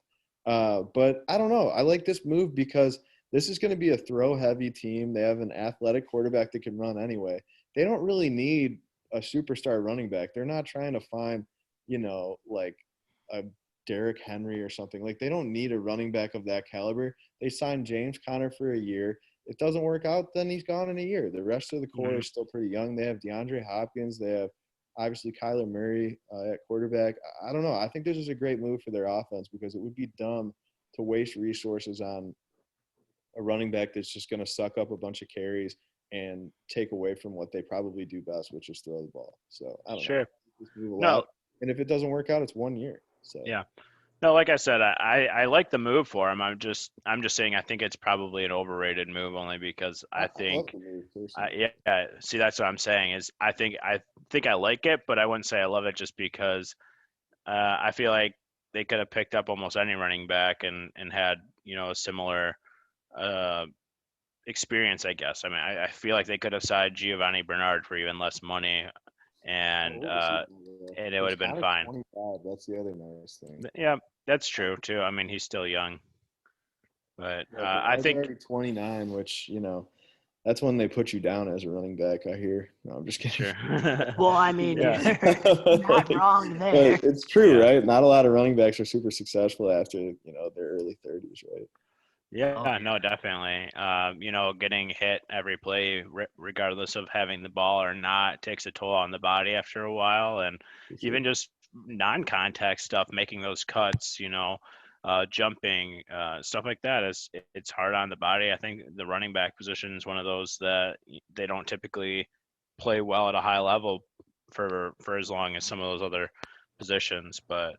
Speaker 4: But I don't know. I like this move because this is going to be a throw-heavy team. They have an athletic quarterback that can run anyway. They don't really need a superstar running back. They're not trying to find, like a Derrick Henry or something. Like, they don't need a running back of that caliber. They signed James Conner for a year. If it doesn't work out, then he's gone in a year. The rest of the core is still pretty young. They have DeAndre Hopkins. They have obviously Kyler Murray at quarterback. I don't know. I think this is a great move for their offense because it would be dumb to waste resources on a running back that's just going to suck up a bunch of carries and take away from what they probably do best, which is throw the ball. So I don't know. Just move a lot. And if it doesn't work out, it's 1 year. So
Speaker 3: yeah. No, like I said, I like the move for him. I'm just saying I think it's probably an overrated move only because I think see, that's what I'm saying is I think I like it, but I wouldn't say I love it just because I feel like they could have picked up almost any running back and had a similar experience, I guess. I mean, I feel like they could have signed Giovanni Bernard for even less money, and it would have been fine.
Speaker 4: 25. That's the other nice thing.
Speaker 3: Yeah, that's true too. I mean, he's still young, but I think
Speaker 4: already 29, which that's when they put you down as a running back. I hear. No, I'm just kidding.
Speaker 3: Sure.
Speaker 2: Well, I mean, you're not wrong there.
Speaker 4: But it's true, right? Not a lot of running backs are super successful after their early 30s, right?
Speaker 3: Yeah, no, definitely. Getting hit every play, regardless of having the ball or not, takes a toll on the body after a while. And even just non-contact stuff, making those cuts, jumping, stuff like that, it's hard on the body. I think the running back position is one of those that they don't typically play well at a high level for as long as some of those other positions. But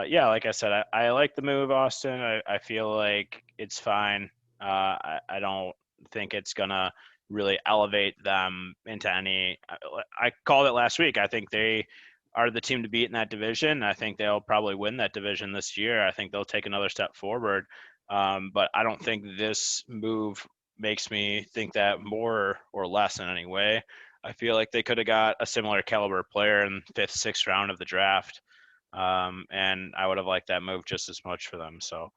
Speaker 3: yeah, like I said, I like the move, Austin. I feel like it's fine. I don't think it's going to really elevate them into any – I called it last week. I think they are the team to beat in that division. I think they'll probably win that division this year. I think they'll take another step forward. But I don't think this move makes me think that more or less in any way. I feel like they could have got a similar caliber player in the 5th, 6th round of the draft. And I would have liked that move just as much for them. So,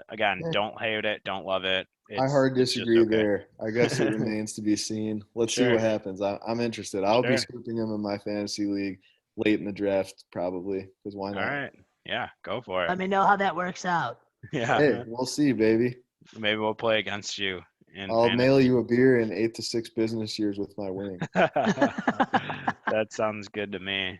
Speaker 3: again, don't hate it, don't love it.
Speaker 4: I hard disagree there. I guess it remains to be seen. Let's see what happens. I'm interested. I'll be scooping him in my fantasy league late in the draft probably because why not?
Speaker 3: All right. Yeah, go for it.
Speaker 2: Let me know how that works out.
Speaker 3: Yeah.
Speaker 4: Hey, we'll see, baby.
Speaker 3: Maybe we'll play against you.
Speaker 4: I'll mail you a beer in 8 to 6 business years with my winning.
Speaker 3: That sounds good to me.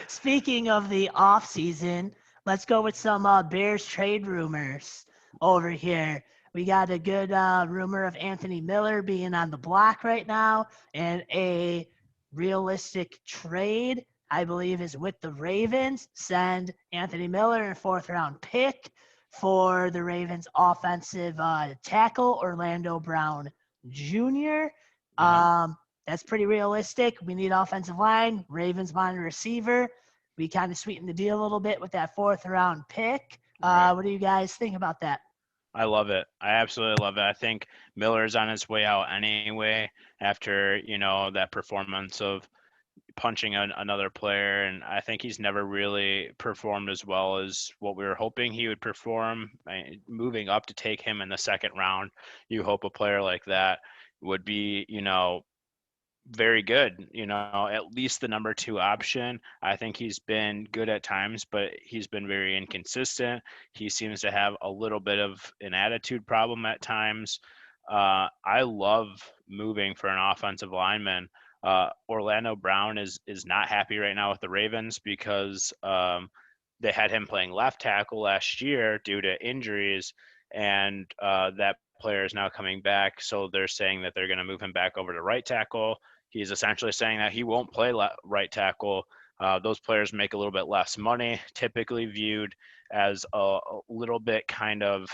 Speaker 2: Speaking of the off season, let's go with some Bears trade rumors over here. We got a good rumor of Anthony Miller being on the block right now, and a realistic trade, I believe, is with the Ravens. Send Anthony Miller a 4th-round pick for the Ravens offensive tackle, Orlando Brown Jr.
Speaker 3: Uh-huh.
Speaker 2: That's pretty realistic. We need offensive line. Ravens wanted a receiver. We kind of sweetened the deal a little bit with that 4th-round pick.
Speaker 3: Right.
Speaker 2: What do you guys think about that?
Speaker 3: I love it. I absolutely love it. I think Miller's on his way out anyway after, that performance of punching another player. And I think he's never really performed as well as what we were hoping he would perform. Moving up to take him in the 2nd round, you hope a player like that would be, very good, at least the number 2 option. I think he's been good at times, but he's been very inconsistent. He seems to have a little bit of an attitude problem at times. I love moving for an offensive lineman. Orlando Brown is not happy right now with the Ravens because they had him playing left tackle last year due to injuries, and that player is now coming back. So they're saying that they're going to move him back over to right tackle. He's essentially saying that he won't play right tackle. Those players make a little bit less money, typically viewed as a little bit kind of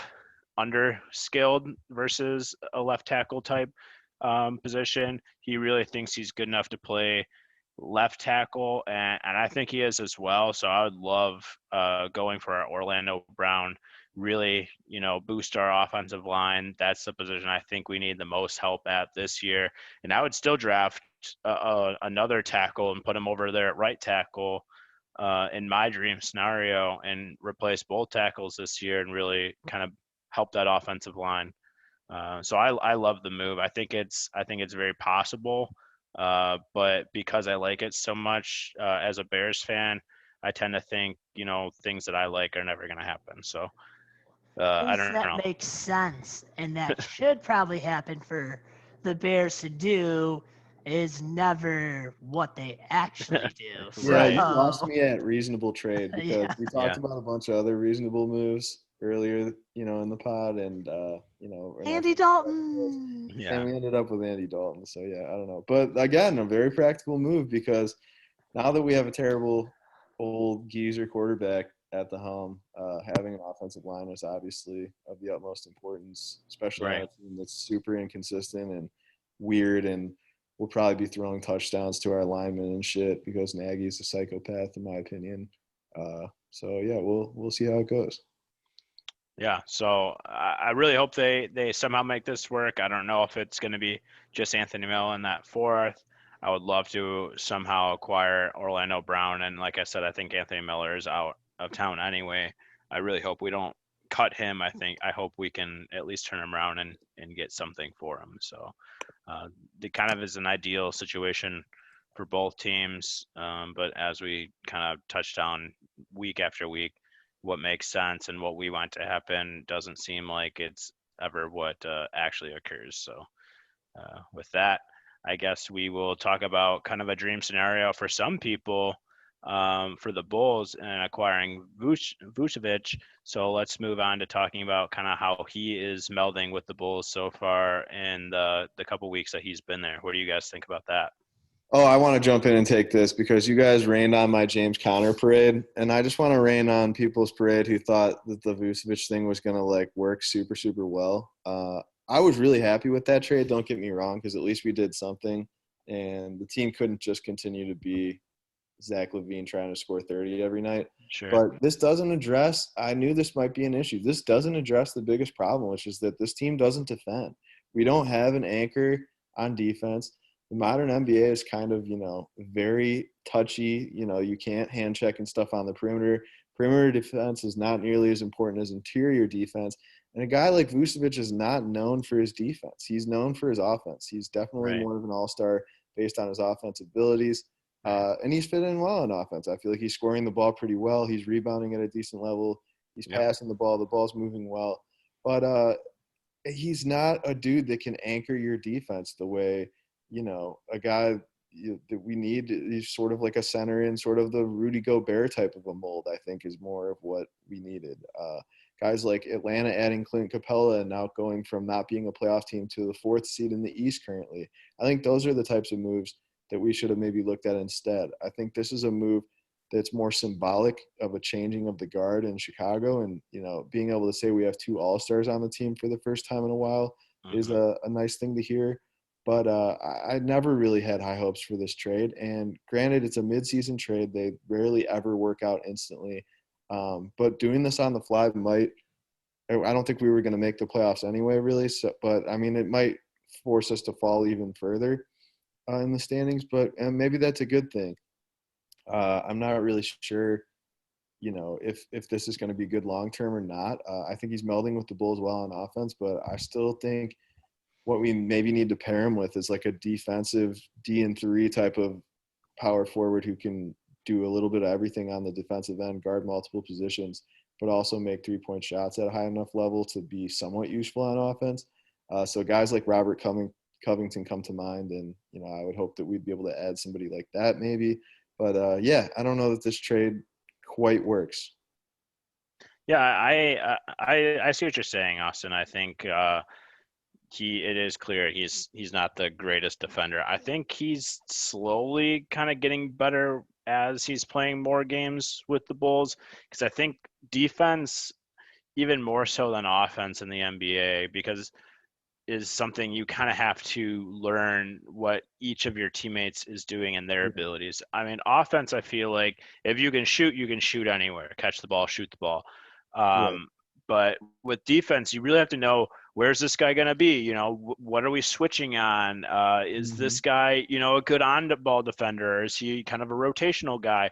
Speaker 3: under-skilled versus a left tackle type position. He really thinks he's good enough to play left tackle, and I think he is as well. So I would love going for our Orlando Brown, really, boost our offensive line. That's the position I think we need the most help at this year. And I would still draft another tackle and put him over there at right tackle in my dream scenario and replace both tackles this year and really kind of help that offensive line. So I love the move. I think it's very possible. But because I like it so much as a Bears fan, I tend to think, things that I like are never going to happen. So I don't
Speaker 2: That
Speaker 3: know.
Speaker 2: makes sense, and that should probably happen for the Bears to do is never what they actually do.
Speaker 4: Yeah,
Speaker 3: Right.
Speaker 4: you lost
Speaker 2: So,
Speaker 4: me at reasonable trade because
Speaker 2: yeah.
Speaker 4: we talked
Speaker 3: Yeah.
Speaker 4: about a bunch of other reasonable moves earlier, in the pod, and we're not
Speaker 2: Andy
Speaker 4: gonna talk about those.
Speaker 2: Dalton.
Speaker 4: And
Speaker 3: Yeah.
Speaker 4: we ended up with Andy Dalton. So yeah, I don't know, but again, a very practical move because now that we have a terrible old geezer quarterback at the helm, having an offensive line is obviously of the utmost importance, especially on
Speaker 3: Right.
Speaker 4: a team that's super inconsistent and weird, and we'll probably be throwing touchdowns to our linemen and shit because Nagy's a psychopath, in my opinion. So yeah, we'll see how it goes.
Speaker 3: Yeah. So I really hope they somehow make this work. I don't know if it's going to be just Anthony Miller in that 4th. I would love to somehow acquire Orlando Brown. And like I said, I think Anthony Miller is out of town anyway. I really hope we don't cut him. I hope we can at least turn him around and get something for him. So it kind of is an ideal situation for both teams. But as we kind of touched on week after week, what makes sense and what we want to happen doesn't seem like it's ever what actually occurs. So with that, I guess we will talk about kind of a dream scenario for some people for the Bulls and acquiring Vucevic. So let's move on to talking about kind of how he is melding with the Bulls so far in the couple weeks that he's been there. What do you guys think about that?
Speaker 4: Oh, I want to jump in and take this because you guys rained on my James Conner parade, and I just want to rain on people's parade who thought that the Vucevic thing was going to work super, super well. I was really happy with that trade. Don't get me wrong, because at least we did something, and the team couldn't just continue to be Zach LaVine trying to score 30 every night.
Speaker 3: Sure.
Speaker 4: But this doesn't address – I knew this might be an issue. This doesn't address the biggest problem, which is that this team doesn't defend. We don't have an anchor on defense. The modern NBA is kind of, very touchy. You can't hand check and stuff on the perimeter. Perimeter defense is not nearly as important as interior defense. And a guy like Vucevic is not known for his defense. He's known for his offense. He's definitely
Speaker 3: Right.
Speaker 4: more of an all-star based on his offensive abilities. And he's fitting in well in offense. I feel like he's scoring the ball pretty well. He's rebounding at a decent level. He's passing the ball. The ball's moving well. But he's not a dude that can anchor your defense the way – a guy that we need. He's sort of like a center in sort of the Rudy Gobert type of a mold, I think, is more of what we needed. Guys like Atlanta adding Clint Capella and now going from not being a playoff team to the 4th seed in the East currently. I think those are the types of moves that we should have maybe looked at instead. I think this is a move that's more symbolic of a changing of the guard in Chicago and, being able to say we have 2 all-stars on the team for the first time in a while. is a nice thing to hear. But I never really had high hopes for this trade. And granted, it's a midseason trade. They rarely ever work out instantly. But doing this on the fly might – I don't think we were going to make the playoffs anyway, really. So, but, I mean, it might force us to fall even further in the standings. But maybe that's a good thing. I'm not really sure, if this is going to be good long term or not. I think he's melding with the Bulls well on offense, but I still think – what we maybe need to pair him with is like a defensive D&3 type of power forward who can do a little bit of everything on the defensive end, guard multiple positions, but also make 3-point shots at a high enough level to be somewhat useful on offense. So guys like Robert Covington come to mind, and I would hope that we'd be able to add somebody like that maybe. But I don't know that this trade quite works.
Speaker 3: Yeah, I see what you're saying, Austin. I think it is clear he's not the greatest defender. I think he's slowly kind of getting better as he's playing more games with the Bulls, because I think defense, even more so than offense in the NBA, because is something you kind of have to learn what each of your teammates is doing and their abilities. I mean, offense, I feel like if you can shoot anywhere, catch the ball, shoot the ball. But with defense, you really have to know, where's this guy going to be? What are we switching on? Is this guy, a good on-ball defender? Or is he kind of a rotational guy?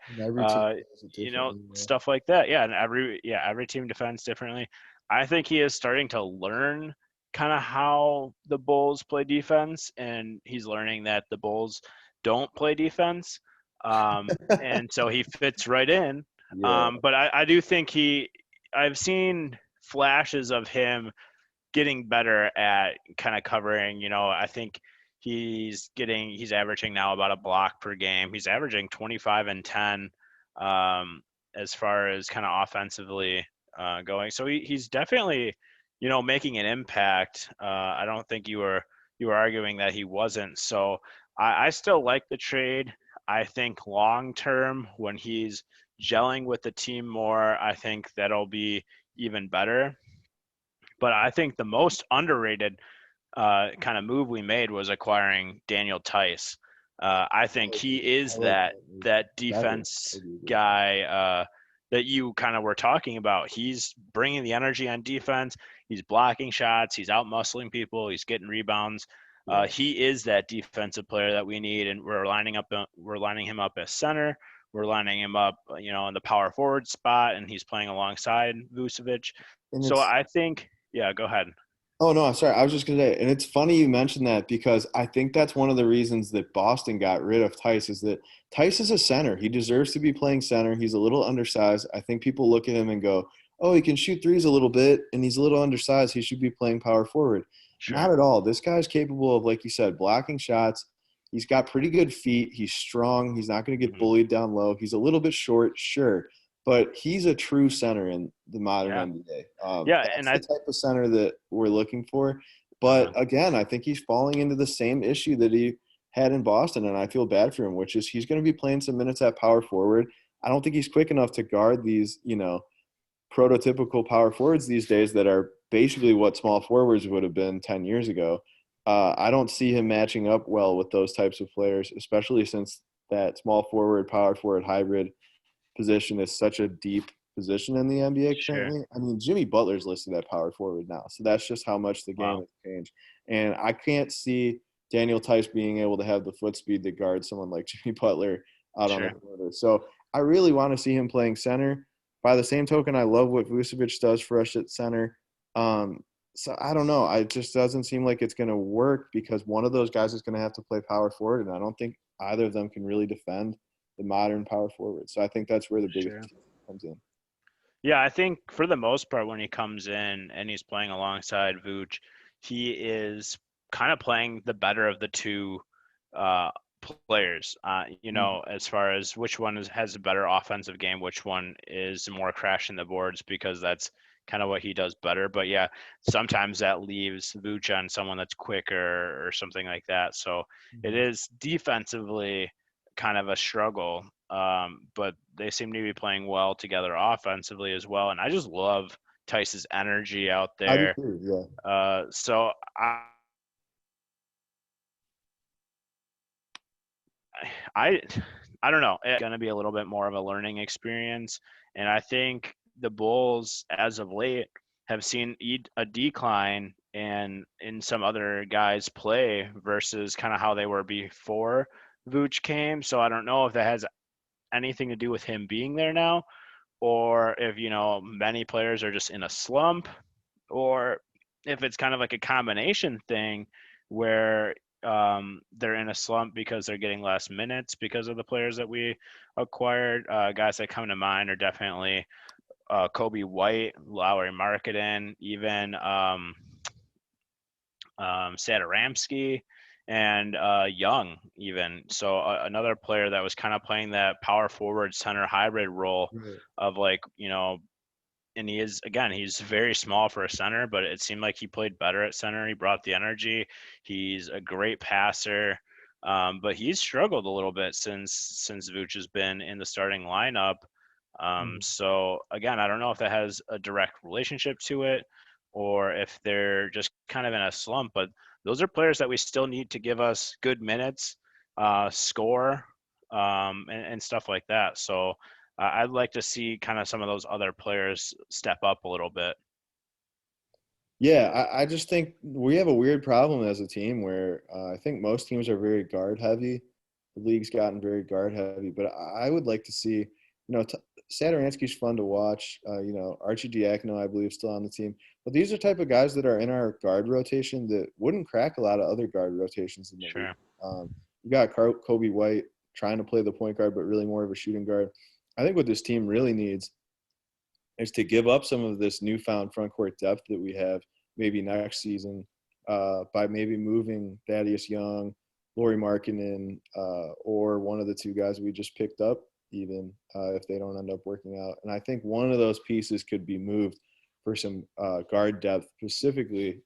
Speaker 3: Stuff like that. Yeah, and every team defends differently. I think he is starting to learn kind of how the Bulls play defense, and he's learning that the Bulls don't play defense. And so he fits right in. But I do think I've seen flashes of him getting better at kind of covering. I think he's averaging now about a block per game. He's averaging 25 and 10 as far as kind of offensively going. So he's definitely, making an impact. I don't think you were arguing that he wasn't. So I still like the trade. I think long term, when he's gelling with the team more, I think that'll be even better. But I think the most underrated kind of move we made was acquiring Daniel Tice. I think he is that defense guy that you kind of were talking about. He's bringing the energy on defense. He's blocking shots. He's out muscling people. He's getting rebounds. He is that defensive player that we need, and we're lining him up as center. We're lining him up, in the power forward spot, and he's playing alongside Vucevic. So I think, go ahead.
Speaker 4: Oh, no, I'm sorry. I was just going to say, and it's funny you mentioned that, because I think that's one of the reasons that Boston got rid of Tice, is that Tice is a center. He deserves to be playing center. He's a little undersized. I think people look at him and go, oh, he can shoot threes a little bit, and he's a little undersized. He should be playing power forward.
Speaker 3: Sure.
Speaker 4: Not at all. This guy's capable of, like you said, blocking shots. He's got pretty good feet. He's strong. He's not going to get bullied down low. He's a little bit short, sure, but he's a true center in the modern NBA. That's the type of center that we're looking for. But again, I think he's falling into the same issue that he had in Boston, and I feel bad for him, which is he's going to be playing some minutes at power forward. I don't think he's quick enough to guard these, prototypical power forwards these days that are basically what small forwards would have been 10 years ago. I don't see him matching up well with those types of players, especially since that small forward, power forward hybrid position is such a deep position in the NBA currently. Sure. I mean, Jimmy Butler's listed at power forward now, so that's just how much the game has changed. And I can't see Daniel Tice being able to have the foot speed to guard someone like Jimmy Butler out on the quarter. So I really want to see him playing center. By the same token, I love what Vucevic does for us at center. So I don't know. It just doesn't seem like it's going to work, because one of those guys is going to have to play power forward, and I don't think either of them can really defend the modern power forward. So I think that's where the biggest comes in.
Speaker 3: Yeah, I think for the most part, when he comes in and he's playing alongside Vooch, he is kind of playing the better of the two players, as far as which one has a better offensive game, which one is more crashing the boards, because that's kind of what he does better. But yeah, sometimes that leaves Vooch on someone that's quicker or something like that. So it is defensively kind of a struggle, but they seem to be playing well together offensively as well. And I just love Tice's energy out
Speaker 4: I do
Speaker 3: there.
Speaker 4: too, yeah.
Speaker 3: So I I don't know. It's going to be a little bit more of a learning experience, and I think the Bulls, as of late, have seen a decline in some other guys' play versus kind of how they were before Vooch came. So I don't know if that has anything to do with him being there now, or if many players are just in a slump, or if it's kind of like a combination thing where they're in a slump because they're getting less minutes because of the players that we acquired. Guys that come to mind are definitely Kobe White, Lowry Markkanen, even Satoramsky, and Young even. So another player that was kind of playing that power forward center hybrid role
Speaker 4: Right.
Speaker 3: of and he's very small for a center, but it seemed like he played better at center. He brought the energy. He's a great passer, but he's struggled a little bit since Vooch has been in the starting lineup. So again, I don't know if that has a direct relationship to it, or if they're just kind of in a slump. But those are players that we still need to give us good minutes, score, and stuff like that. So I'd like to see kind of some of those other players step up a little bit.
Speaker 4: Yeah, I just think we have a weird problem as a team where I think most teams are very guard heavy. The league's gotten very guard heavy, but I would like to see, Satoransky's fun to watch. Archie Diacono, I believe, still on the team. But these are type of guys that are in our guard rotation that wouldn't crack a lot of other guard rotations in the
Speaker 3: Sure.
Speaker 4: league. You got Kobe White trying to play the point guard, but really more of a shooting guard. I think what this team really needs is to give up some of this newfound front court depth that we have maybe next season by maybe moving Thaddeus Young, Lauri Markkanen, or one of the two guys we just picked up even if they don't end up working out. And I think one of those pieces could be moved for some guard depth, specifically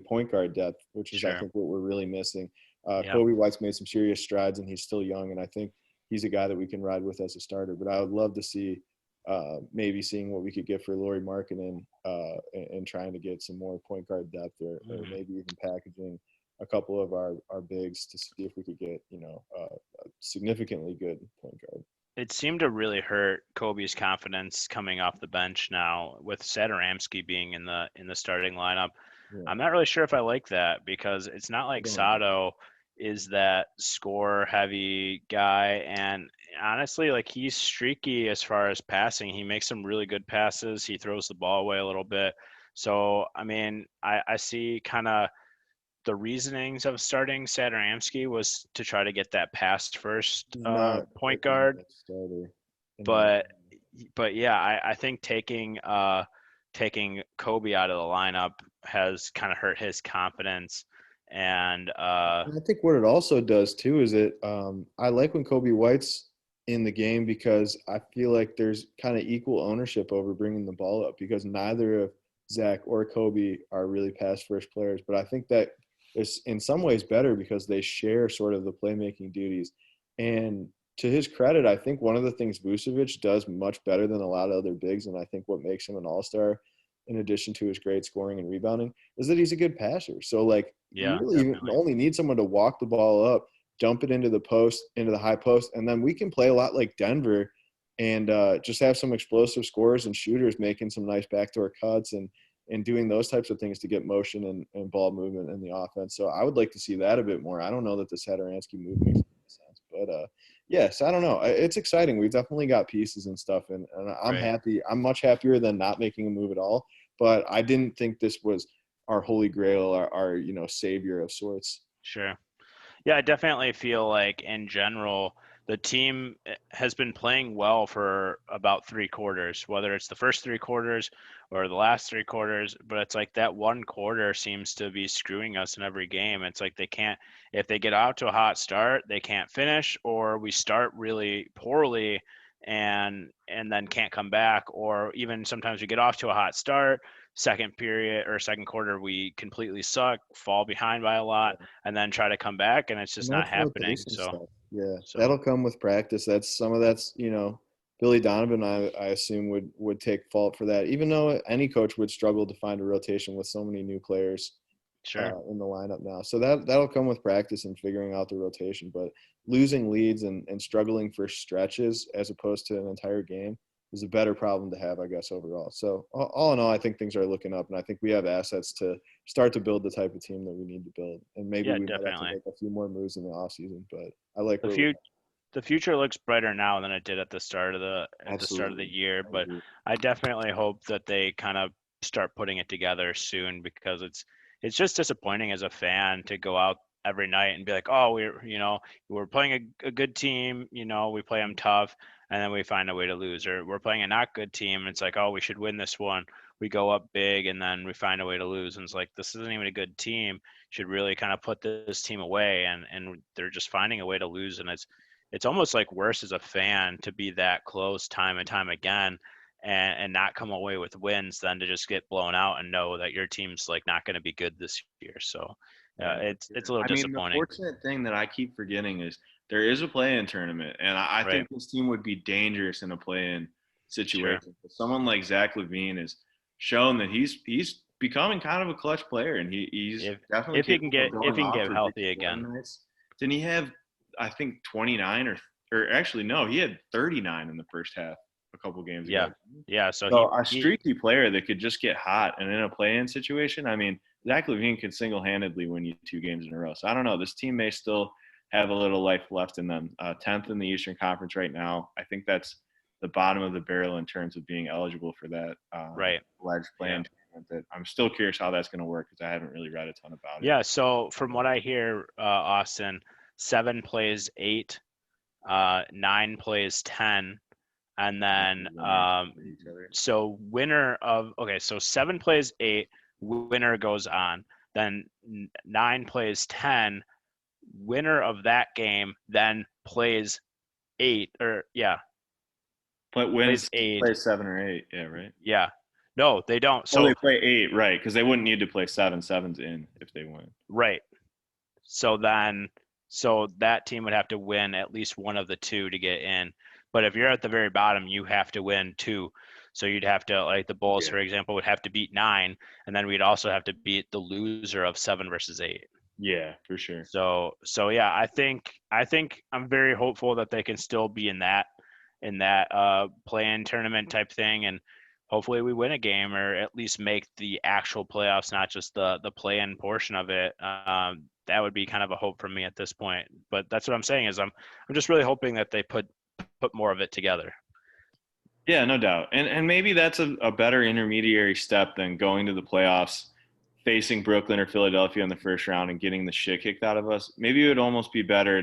Speaker 4: point guard depth, which is, I think, what we're really missing. Kobe White's made some serious strides, and he's still young, and I think he's a guy that we can ride with as a starter. But I would love to see maybe seeing what we could get for Lauri Markkanen and trying to get some more point guard depth or maybe even packaging a couple of our bigs to see if we could get, a significantly good point guard.
Speaker 3: It seemed to really hurt Kobe's confidence coming off the bench now with Satoramsky being in the starting lineup. Yeah. I'm not really sure if I like that because it's not like Sato is that score heavy guy, and honestly, like, he's streaky as far as passing. He makes some really good passes. He throws the ball away a little bit. So I mean, I see kind of the reasonings of starting Satoramsky was to try to get that pass first point guard. But yeah, I think taking Kobe out of the lineup has kind of hurt his confidence. And
Speaker 4: I think what it also does too is I like when Kobe White's in the game because I feel like there's kind of equal ownership over bringing the ball up because neither of Zach or Kobe are really pass first players. But I think that is in some ways better because they share sort of the playmaking duties. And to his credit, I think one of the things Vucevic does much better than a lot of other bigs, and I think what makes him an all-star in addition to his great scoring and rebounding, is that he's a good passer. So, you really only need someone to walk the ball up, dump it into the post, into the high post, and then we can play a lot like Denver and just have some explosive scorers and shooters making some nice backdoor cuts and doing those types of things to get motion and ball movement in the offense. So I would like to see that a bit more. I don't know that the Satoransky move makes any sense, but yes, I don't know. It's exciting. We've definitely got pieces and stuff, and I'm happy. I'm much happier than not making a move at all. But I didn't think this was our holy grail, our savior of sorts.
Speaker 3: Sure. Yeah, I definitely feel like in general the team has been playing well for about 3 quarters, whether it's the first 3 quarters or the last 3 quarters. But it's like that one quarter seems to be screwing us in every game. It's like they can't, if they get out to a hot start, they can't finish, or we start really poorly and then can't come back, or even sometimes we get off to a hot start, second period or second quarter we completely suck, fall behind by a lot, and then try to come back, and it's just not happening. So
Speaker 4: that'll come with practice. That's Billy Donovan, I assume, would take fault for that, even though any coach would struggle to find a rotation with so many new players in the lineup now. So that'll come with practice and figuring out the rotation. But losing leads and struggling for stretches as opposed to an entire game is a better problem to have, I guess, overall. So all in all, I think things are looking up, and I think we have assets to start to build the type of team that we need to build. And maybe we might have to make a few more moves in the offseason, but I like
Speaker 3: the future looks brighter now than it did at the start of the year. But I definitely hope that they kind of start putting it together soon, because it's just disappointing as a fan to go out every night and be like, oh, we're playing a good team, we play them tough, and then we find a way to lose. Or we're playing a not good team, and it's like, oh, we should win this one. We go up big, and then we find a way to lose. And it's like, this isn't even a good team. Should really kind of put this team away, and they're just finding a way to lose. And it's almost like worse as a fan to be that close time and time again and not come away with wins than to just get blown out and know that your team's like not going to be good this year. So it's a little disappointing.
Speaker 1: The fortunate thing that I keep forgetting is there is a play-in tournament, and I think this team would be dangerous in a play-in situation. Sure. Someone like Zach LaVine has shown that he's becoming kind of a clutch player, and he's definitely
Speaker 3: if he can get healthy again.
Speaker 1: Didn't he have, I think, 29 or actually no, he had 39 in the first half a couple games ago.
Speaker 3: Yeah. So
Speaker 1: a streaky player that could just get hot, and in a play-in situation, I mean, Zach LaVine could single-handedly win you 2 games in a row. So I don't know. This team may still have a little life left in them. 10th in the Eastern Conference right now. I think that's the bottom of the barrel in terms of being eligible for that alleged play-in tournament. That I'm still curious how that's going to work, because I haven't really read a ton about it.
Speaker 3: Yeah. So from what I hear, Austin, 7 plays 8, 9 plays 10. And then, so 7 plays 8, winner goes on. Then 9 plays 10, winner of that game then plays 8,
Speaker 1: But wins
Speaker 3: 8.
Speaker 1: Plays 7 or 8, yeah, right?
Speaker 3: Yeah. No, they don't. So
Speaker 1: they play 8, right? Because they wouldn't need to play 7. 7's in if they win.
Speaker 3: Right. So that team would have to win at least one of the 2 to get in. But if you're at the very bottom, you have to win 2. So you'd have to, like the Bulls, for example, would have to beat 9, and then we'd also have to beat the loser of 7 versus 8.
Speaker 1: Yeah, for sure.
Speaker 3: So yeah, I think I'm very hopeful that they can still be in that play-in tournament type thing, and hopefully we win a game or at least make the actual playoffs, not just the play-in portion of it. That would be kind of a hope for me at this point. But that's what I'm saying is I'm just really hoping that they put more of it together.
Speaker 1: Yeah, no doubt. And maybe that's a better intermediary step than going to the playoffs, facing Brooklyn or Philadelphia in the first round and getting the shit kicked out of us. Maybe it would almost be better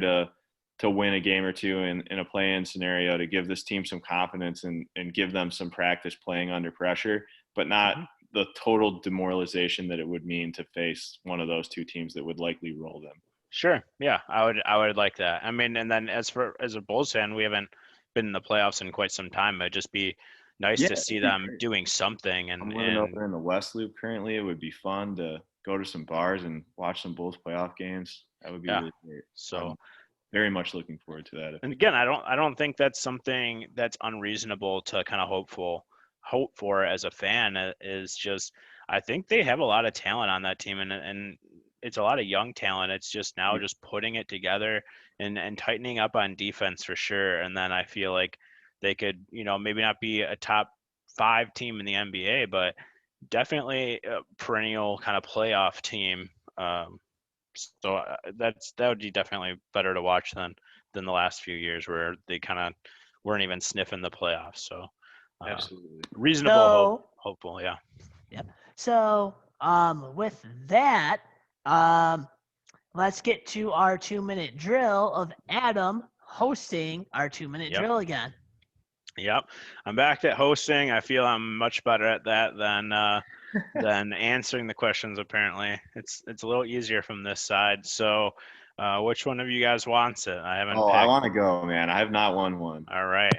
Speaker 1: to win a game or 2 in a play-in scenario to give this team some confidence and give them some practice playing under pressure, but not the total demoralization that it would mean to face one of those 2 teams that would likely roll them.
Speaker 3: Sure. Yeah, I would like that. I mean, and then as a Bulls fan, we haven't been in the playoffs in quite some time. It'd just be nice to see them doing something. And
Speaker 1: I'm living over in the West Loop currently. It would be fun to go to some bars and watch some Bulls playoff games. That would be really great.
Speaker 3: So
Speaker 1: very much looking forward to that.
Speaker 3: And again, I don't think that's something that's unreasonable to kind of hope for as a fan. Is just I think they have a lot of talent on that team, and it's a lot of young talent. It's just now just putting it together and tightening up on defense for sure. And then I feel like they could, maybe not be a top 5 team in the NBA, but definitely a perennial kind of playoff team. So that would be definitely better to watch than the last few years where they kind of weren't even sniffing the playoffs. So
Speaker 1: absolutely
Speaker 3: reasonable, hopeful, yeah.
Speaker 2: Yep. So with that, let's get to our 2-minute drill of Adam hosting our 2-minute drill again.
Speaker 3: Yep. I'm back at hosting. I feel I'm much better at that than answering the questions. Apparently it's a little easier from this side. So which one of you guys wants it? I haven't picked.
Speaker 1: I want to go, man. I have not won one.
Speaker 3: All right.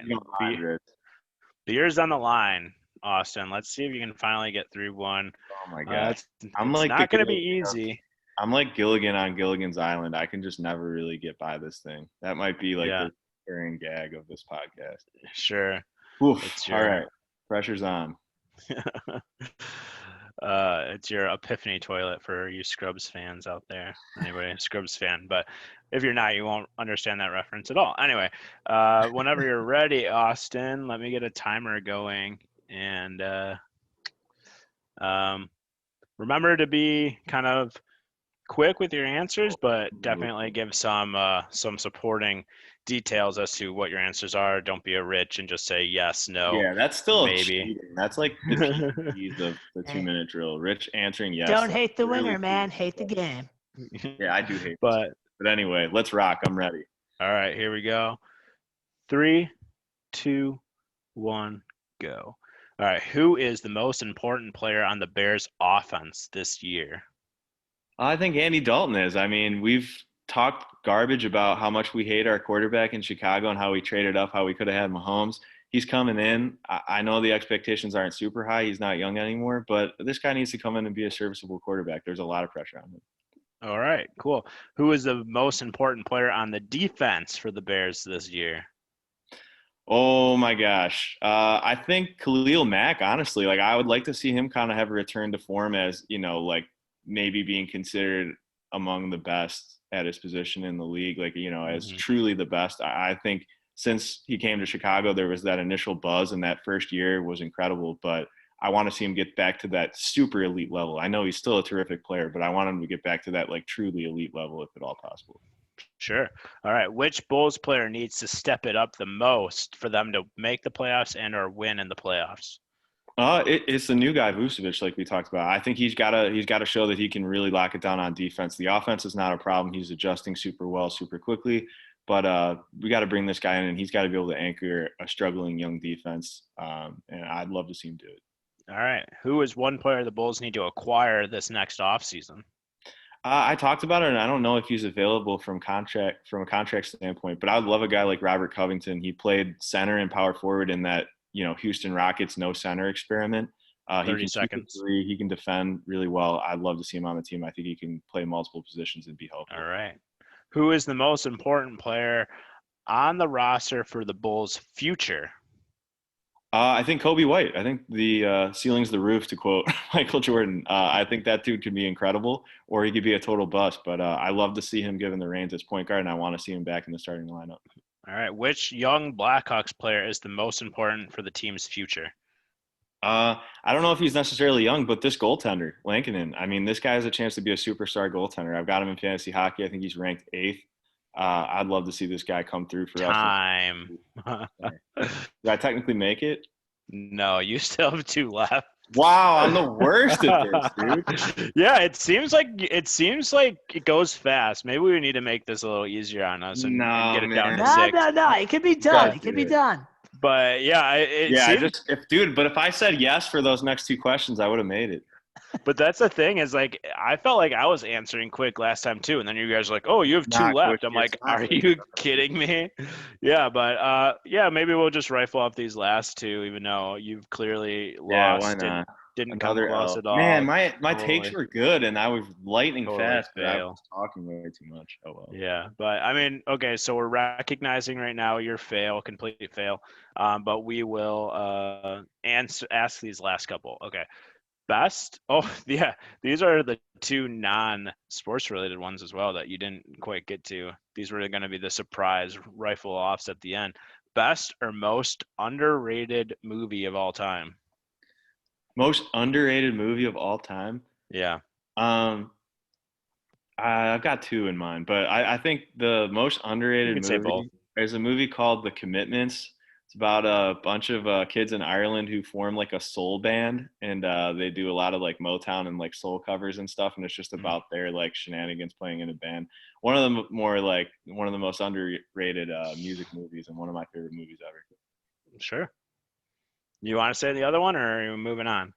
Speaker 3: Beer's on the line, Austin. Let's see if you can finally get through one.
Speaker 1: Oh my God.
Speaker 3: It's not going to be easy.
Speaker 1: I'm like Gilligan on Gilligan's Island. I can just never really get by this thing. That might be like recurring gag of this podcast.
Speaker 3: Sure.
Speaker 1: Oof.
Speaker 3: It's
Speaker 1: All
Speaker 3: your
Speaker 1: right. Pressure's on.
Speaker 3: it's your epiphany toilet for you Scrubs fans out there. Anybody Scrubs fan, but if you're not, you won't understand that reference at all. Anyway, whenever you're ready, Austin, let me get a timer going, and remember to be kind of quick with your answers, but definitely give some supporting details as to what your answers are. Don't be a Rich and just say yes, no,
Speaker 1: Yeah, that's still
Speaker 3: maybe.
Speaker 1: cheating. That's like the PEDs of the 2-minute drill. Rich answering yes.
Speaker 2: Don't hate the
Speaker 1: Really
Speaker 2: winner, man.
Speaker 1: cheating.
Speaker 2: Hate the game.
Speaker 1: Yeah, I do hate this.
Speaker 3: But
Speaker 1: But anyway, let's rock. I'm ready.
Speaker 3: all right, here we go. 3, 2, 1, go. All right, who is the most important player on the Bears offense this year?
Speaker 1: I think Andy Dalton is. I mean, we've talked garbage about how much we hate our quarterback in Chicago and how we traded up, how we could have had Mahomes. He's coming in. I know the expectations aren't super high. He's not young anymore, but this guy needs to come in and be a serviceable quarterback. There's a lot of pressure on him.
Speaker 3: All right, cool. Who is the most important player on the defense for the Bears this year?
Speaker 1: Oh my gosh. I think Khalil Mack, honestly, like I would like to see him kind of have a return to form as, like maybe being considered among the best at his position in the league, like, as truly the best. I think since he came to Chicago, there was that initial buzz, and that first year was incredible, but I want to see him get back to that super elite level. I know he's still a terrific player, but I want him to get back to that like truly elite level if at all possible.
Speaker 3: Sure. All right. Which Bulls player needs to step it up the most for them to make the playoffs and or win in the playoffs?
Speaker 1: It's the new guy, Vucevic, like we talked about. I think he's got to show that he can really lock it down on defense. The offense is not a problem. He's adjusting super well, super quickly. But we got to bring this guy in, and he's got to be able to anchor a struggling young defense. And I'd love to see him do it.
Speaker 3: All right. Who is one player the Bulls need to acquire this next offseason?
Speaker 1: I talked about it, and I don't know if he's available from a contract standpoint. But I would love a guy like Robert Covington. He played center and power forward in that Houston Rockets no center experiment.
Speaker 3: 30 seconds.
Speaker 1: He can defend really well. I'd love to see him on the team. I think he can play multiple positions and be helpful.
Speaker 3: All right. Who is the most important player on the roster for the Bulls' future?
Speaker 1: I think Kobe White. I think the ceiling's the roof, to quote Michael Jordan. I think that dude could be incredible, or he could be a total bust. But I love to see him given the reins as point guard, and I want to see him back in the starting lineup.
Speaker 3: All right. Which young Blackhawks player is the most important for the team's future?
Speaker 1: I don't know if he's necessarily young, but this goaltender, Lankinen. I mean, this guy has a chance to be a superstar gooltender. I've got him in fantasy hockey. I think he's ranked 8th. I'd love to see this guy come through for
Speaker 3: us.
Speaker 1: Did I technically make it?
Speaker 3: No, you still have 2 left.
Speaker 1: Wow, I'm the worst at this, dude.
Speaker 3: Yeah, it seems like it goes fast. Maybe we need to make this a little easier on us and get it down to 6.
Speaker 2: No. It could be done. It could be done.
Speaker 3: But yeah,
Speaker 1: if I said yes for those next 2 questions, I would have made it.
Speaker 3: But that's the thing is, like, I felt like I was answering quick last time too, and then you guys are like, "Oh, you have 2 left." I'm like, "Are you kidding me?" Yeah, but maybe we'll just rifle up these last 2, even though you've clearly lost and didn't come close at all.
Speaker 1: Man, my takes were good, and I was lightning fast, but
Speaker 3: fail.
Speaker 1: I was talking way too much. Oh well.
Speaker 3: Yeah, but I mean, okay, so we're recognizing right now your complete fail, but we will ask these last couple. Okay. Best? Oh, yeah. These are the 2 non-sports related ones as well that you didn't quite get to. These were going to be the surprise rifle offs at the end. Best or most underrated movie of all time?
Speaker 1: Most underrated movie of all time?
Speaker 3: Yeah.
Speaker 1: I've got 2 in mind, but I think the most underrated movie is a movie called The Commitments. It's about a bunch of kids in Ireland who form like a soul band, and they do a lot of like Motown and like soul covers and stuff. And it's just about their like shenanigans playing in a band. One of the most underrated music movies, and one of my favorite movies ever.
Speaker 3: Sure. You want to say the other one, or are you moving on?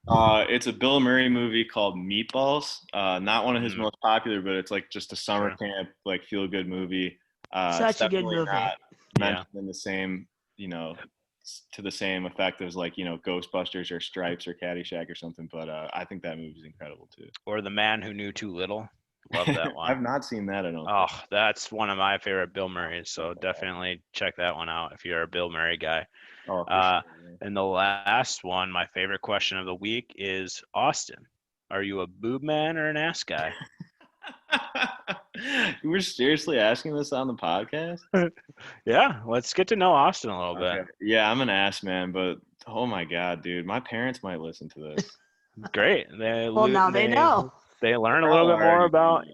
Speaker 1: It's a Bill Murray movie called Meatballs. Not one of his most popular, but it's like just a summer camp, like feel good movie.
Speaker 2: Such a good movie.
Speaker 1: Not mentioned in the same, to the same effect as like, Ghostbusters or Stripes or Caddyshack or something. But I think that movie is incredible too.
Speaker 3: Or The Man Who Knew Too Little. Love that one.
Speaker 1: I've not seen that. I don't.
Speaker 3: Oh, that's one of my favorite Bill Murrays. So definitely check that one out if you're a Bill Murray guy.
Speaker 1: Oh, for
Speaker 3: Uh,
Speaker 1: sure. Yeah.
Speaker 3: and the last one, my favorite question of the week is Austin. Are you a boob man or an ass guy?
Speaker 1: You were seriously asking this on the podcast?
Speaker 3: Yeah, let's get to know Austin a little
Speaker 1: Okay. Yeah, I'm an ass man, but oh my god, dude, my parents might listen to this.
Speaker 3: bit. Great.
Speaker 2: Well, now they know.
Speaker 3: They learn a little bit more about.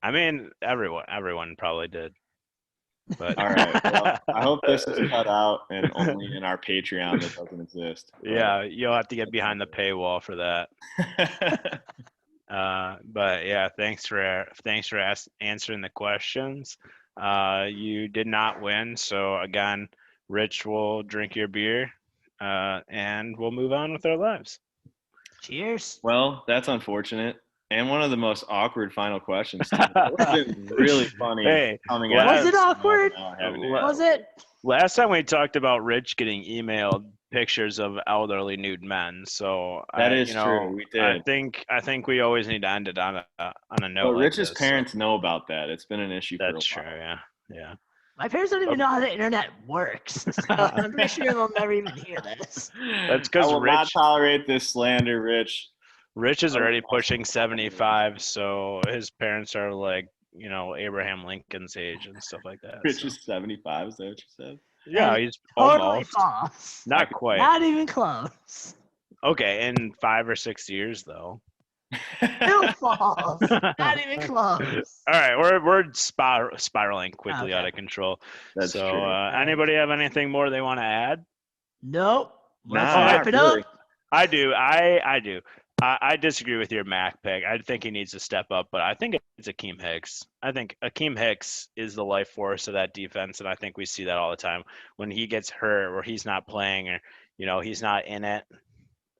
Speaker 3: I mean, everyone probably did. But
Speaker 1: All right. Well, I hope this is cut out and only in our Patreon that doesn't exist.
Speaker 3: yeah, you'll have to get behind the paywall for that. But yeah, thanks for answering the questions. You did not win, so again, Rich will drink your beer, and we'll move on with our lives.
Speaker 2: Cheers.
Speaker 1: Well, that's unfortunate. And one of the most awkward final questions. It's been really funny.
Speaker 3: Hey,
Speaker 1: coming
Speaker 3: was
Speaker 1: out of
Speaker 2: it
Speaker 1: this
Speaker 2: awkward?
Speaker 1: now having to-
Speaker 2: Was it?
Speaker 3: Last time we talked about Rich getting emailed pictures of elderly nude men, so
Speaker 1: That is true. We did.
Speaker 3: I think we always need to end it on a note.
Speaker 1: But
Speaker 3: like
Speaker 1: Rich's
Speaker 3: this,
Speaker 1: parents know about that. It's been an issue for a while.
Speaker 3: That's true. Yeah.
Speaker 2: My parents don't even know how the internet works. So I'm pretty sure they'll never even hear this.
Speaker 3: That's 'cause
Speaker 1: I will not
Speaker 3: Rich-
Speaker 1: tolerate this slander, Rich.
Speaker 3: Rich is already pushing 75, so his parents are like, Abraham Lincoln's age and stuff like that.
Speaker 1: Rich
Speaker 3: so.
Speaker 1: is 75. Is that what you said?
Speaker 3: Yeah, he's
Speaker 2: Totally
Speaker 3: almost.
Speaker 2: false.
Speaker 3: Not quite.
Speaker 2: Not even close.
Speaker 3: Okay, in 5 or 6 years though.
Speaker 2: Still false. Not even close.
Speaker 3: All right, we're spiraling quickly out
Speaker 2: Okay.
Speaker 3: of control.
Speaker 1: That's
Speaker 3: so,
Speaker 1: true.
Speaker 3: Anybody have anything more they want to add?
Speaker 2: Nope. Let's
Speaker 1: Nah,
Speaker 2: wrap
Speaker 1: not
Speaker 2: it
Speaker 1: really.
Speaker 2: up.
Speaker 3: I do. I do. I disagree with your Mac pick. I think he needs to step up, but I think it's Akeem Hicks. I think Akeem Hicks is the life force of that defense, and I think we see that all the time when he gets hurt or he's not playing or he's not in it.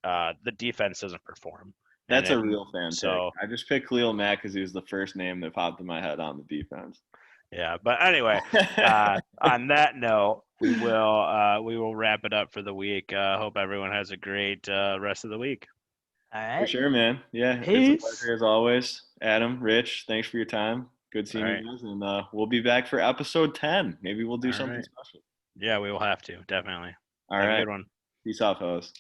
Speaker 3: The defense doesn't perform.
Speaker 1: That's a real fan
Speaker 3: so-
Speaker 1: pick. I just picked Khalil Mack because he was the first name that popped in my head on the defense.
Speaker 3: Yeah, but anyway, on that note, we will wrap it up for the week. Hope everyone has a great rest of the week.
Speaker 2: All
Speaker 1: For
Speaker 2: right.
Speaker 1: sure, man. Yeah,
Speaker 2: Peace.
Speaker 1: it's a pleasure as always. Adam, Rich, thanks for your time. Good seeing
Speaker 3: All right.
Speaker 1: you guys, and we'll be back for episode 10. Maybe we'll do
Speaker 3: All
Speaker 1: something
Speaker 3: right.
Speaker 1: special.
Speaker 3: Yeah, we will have to definitely.
Speaker 1: All
Speaker 3: Have
Speaker 1: right.
Speaker 3: a good one.
Speaker 1: Peace out, fellas.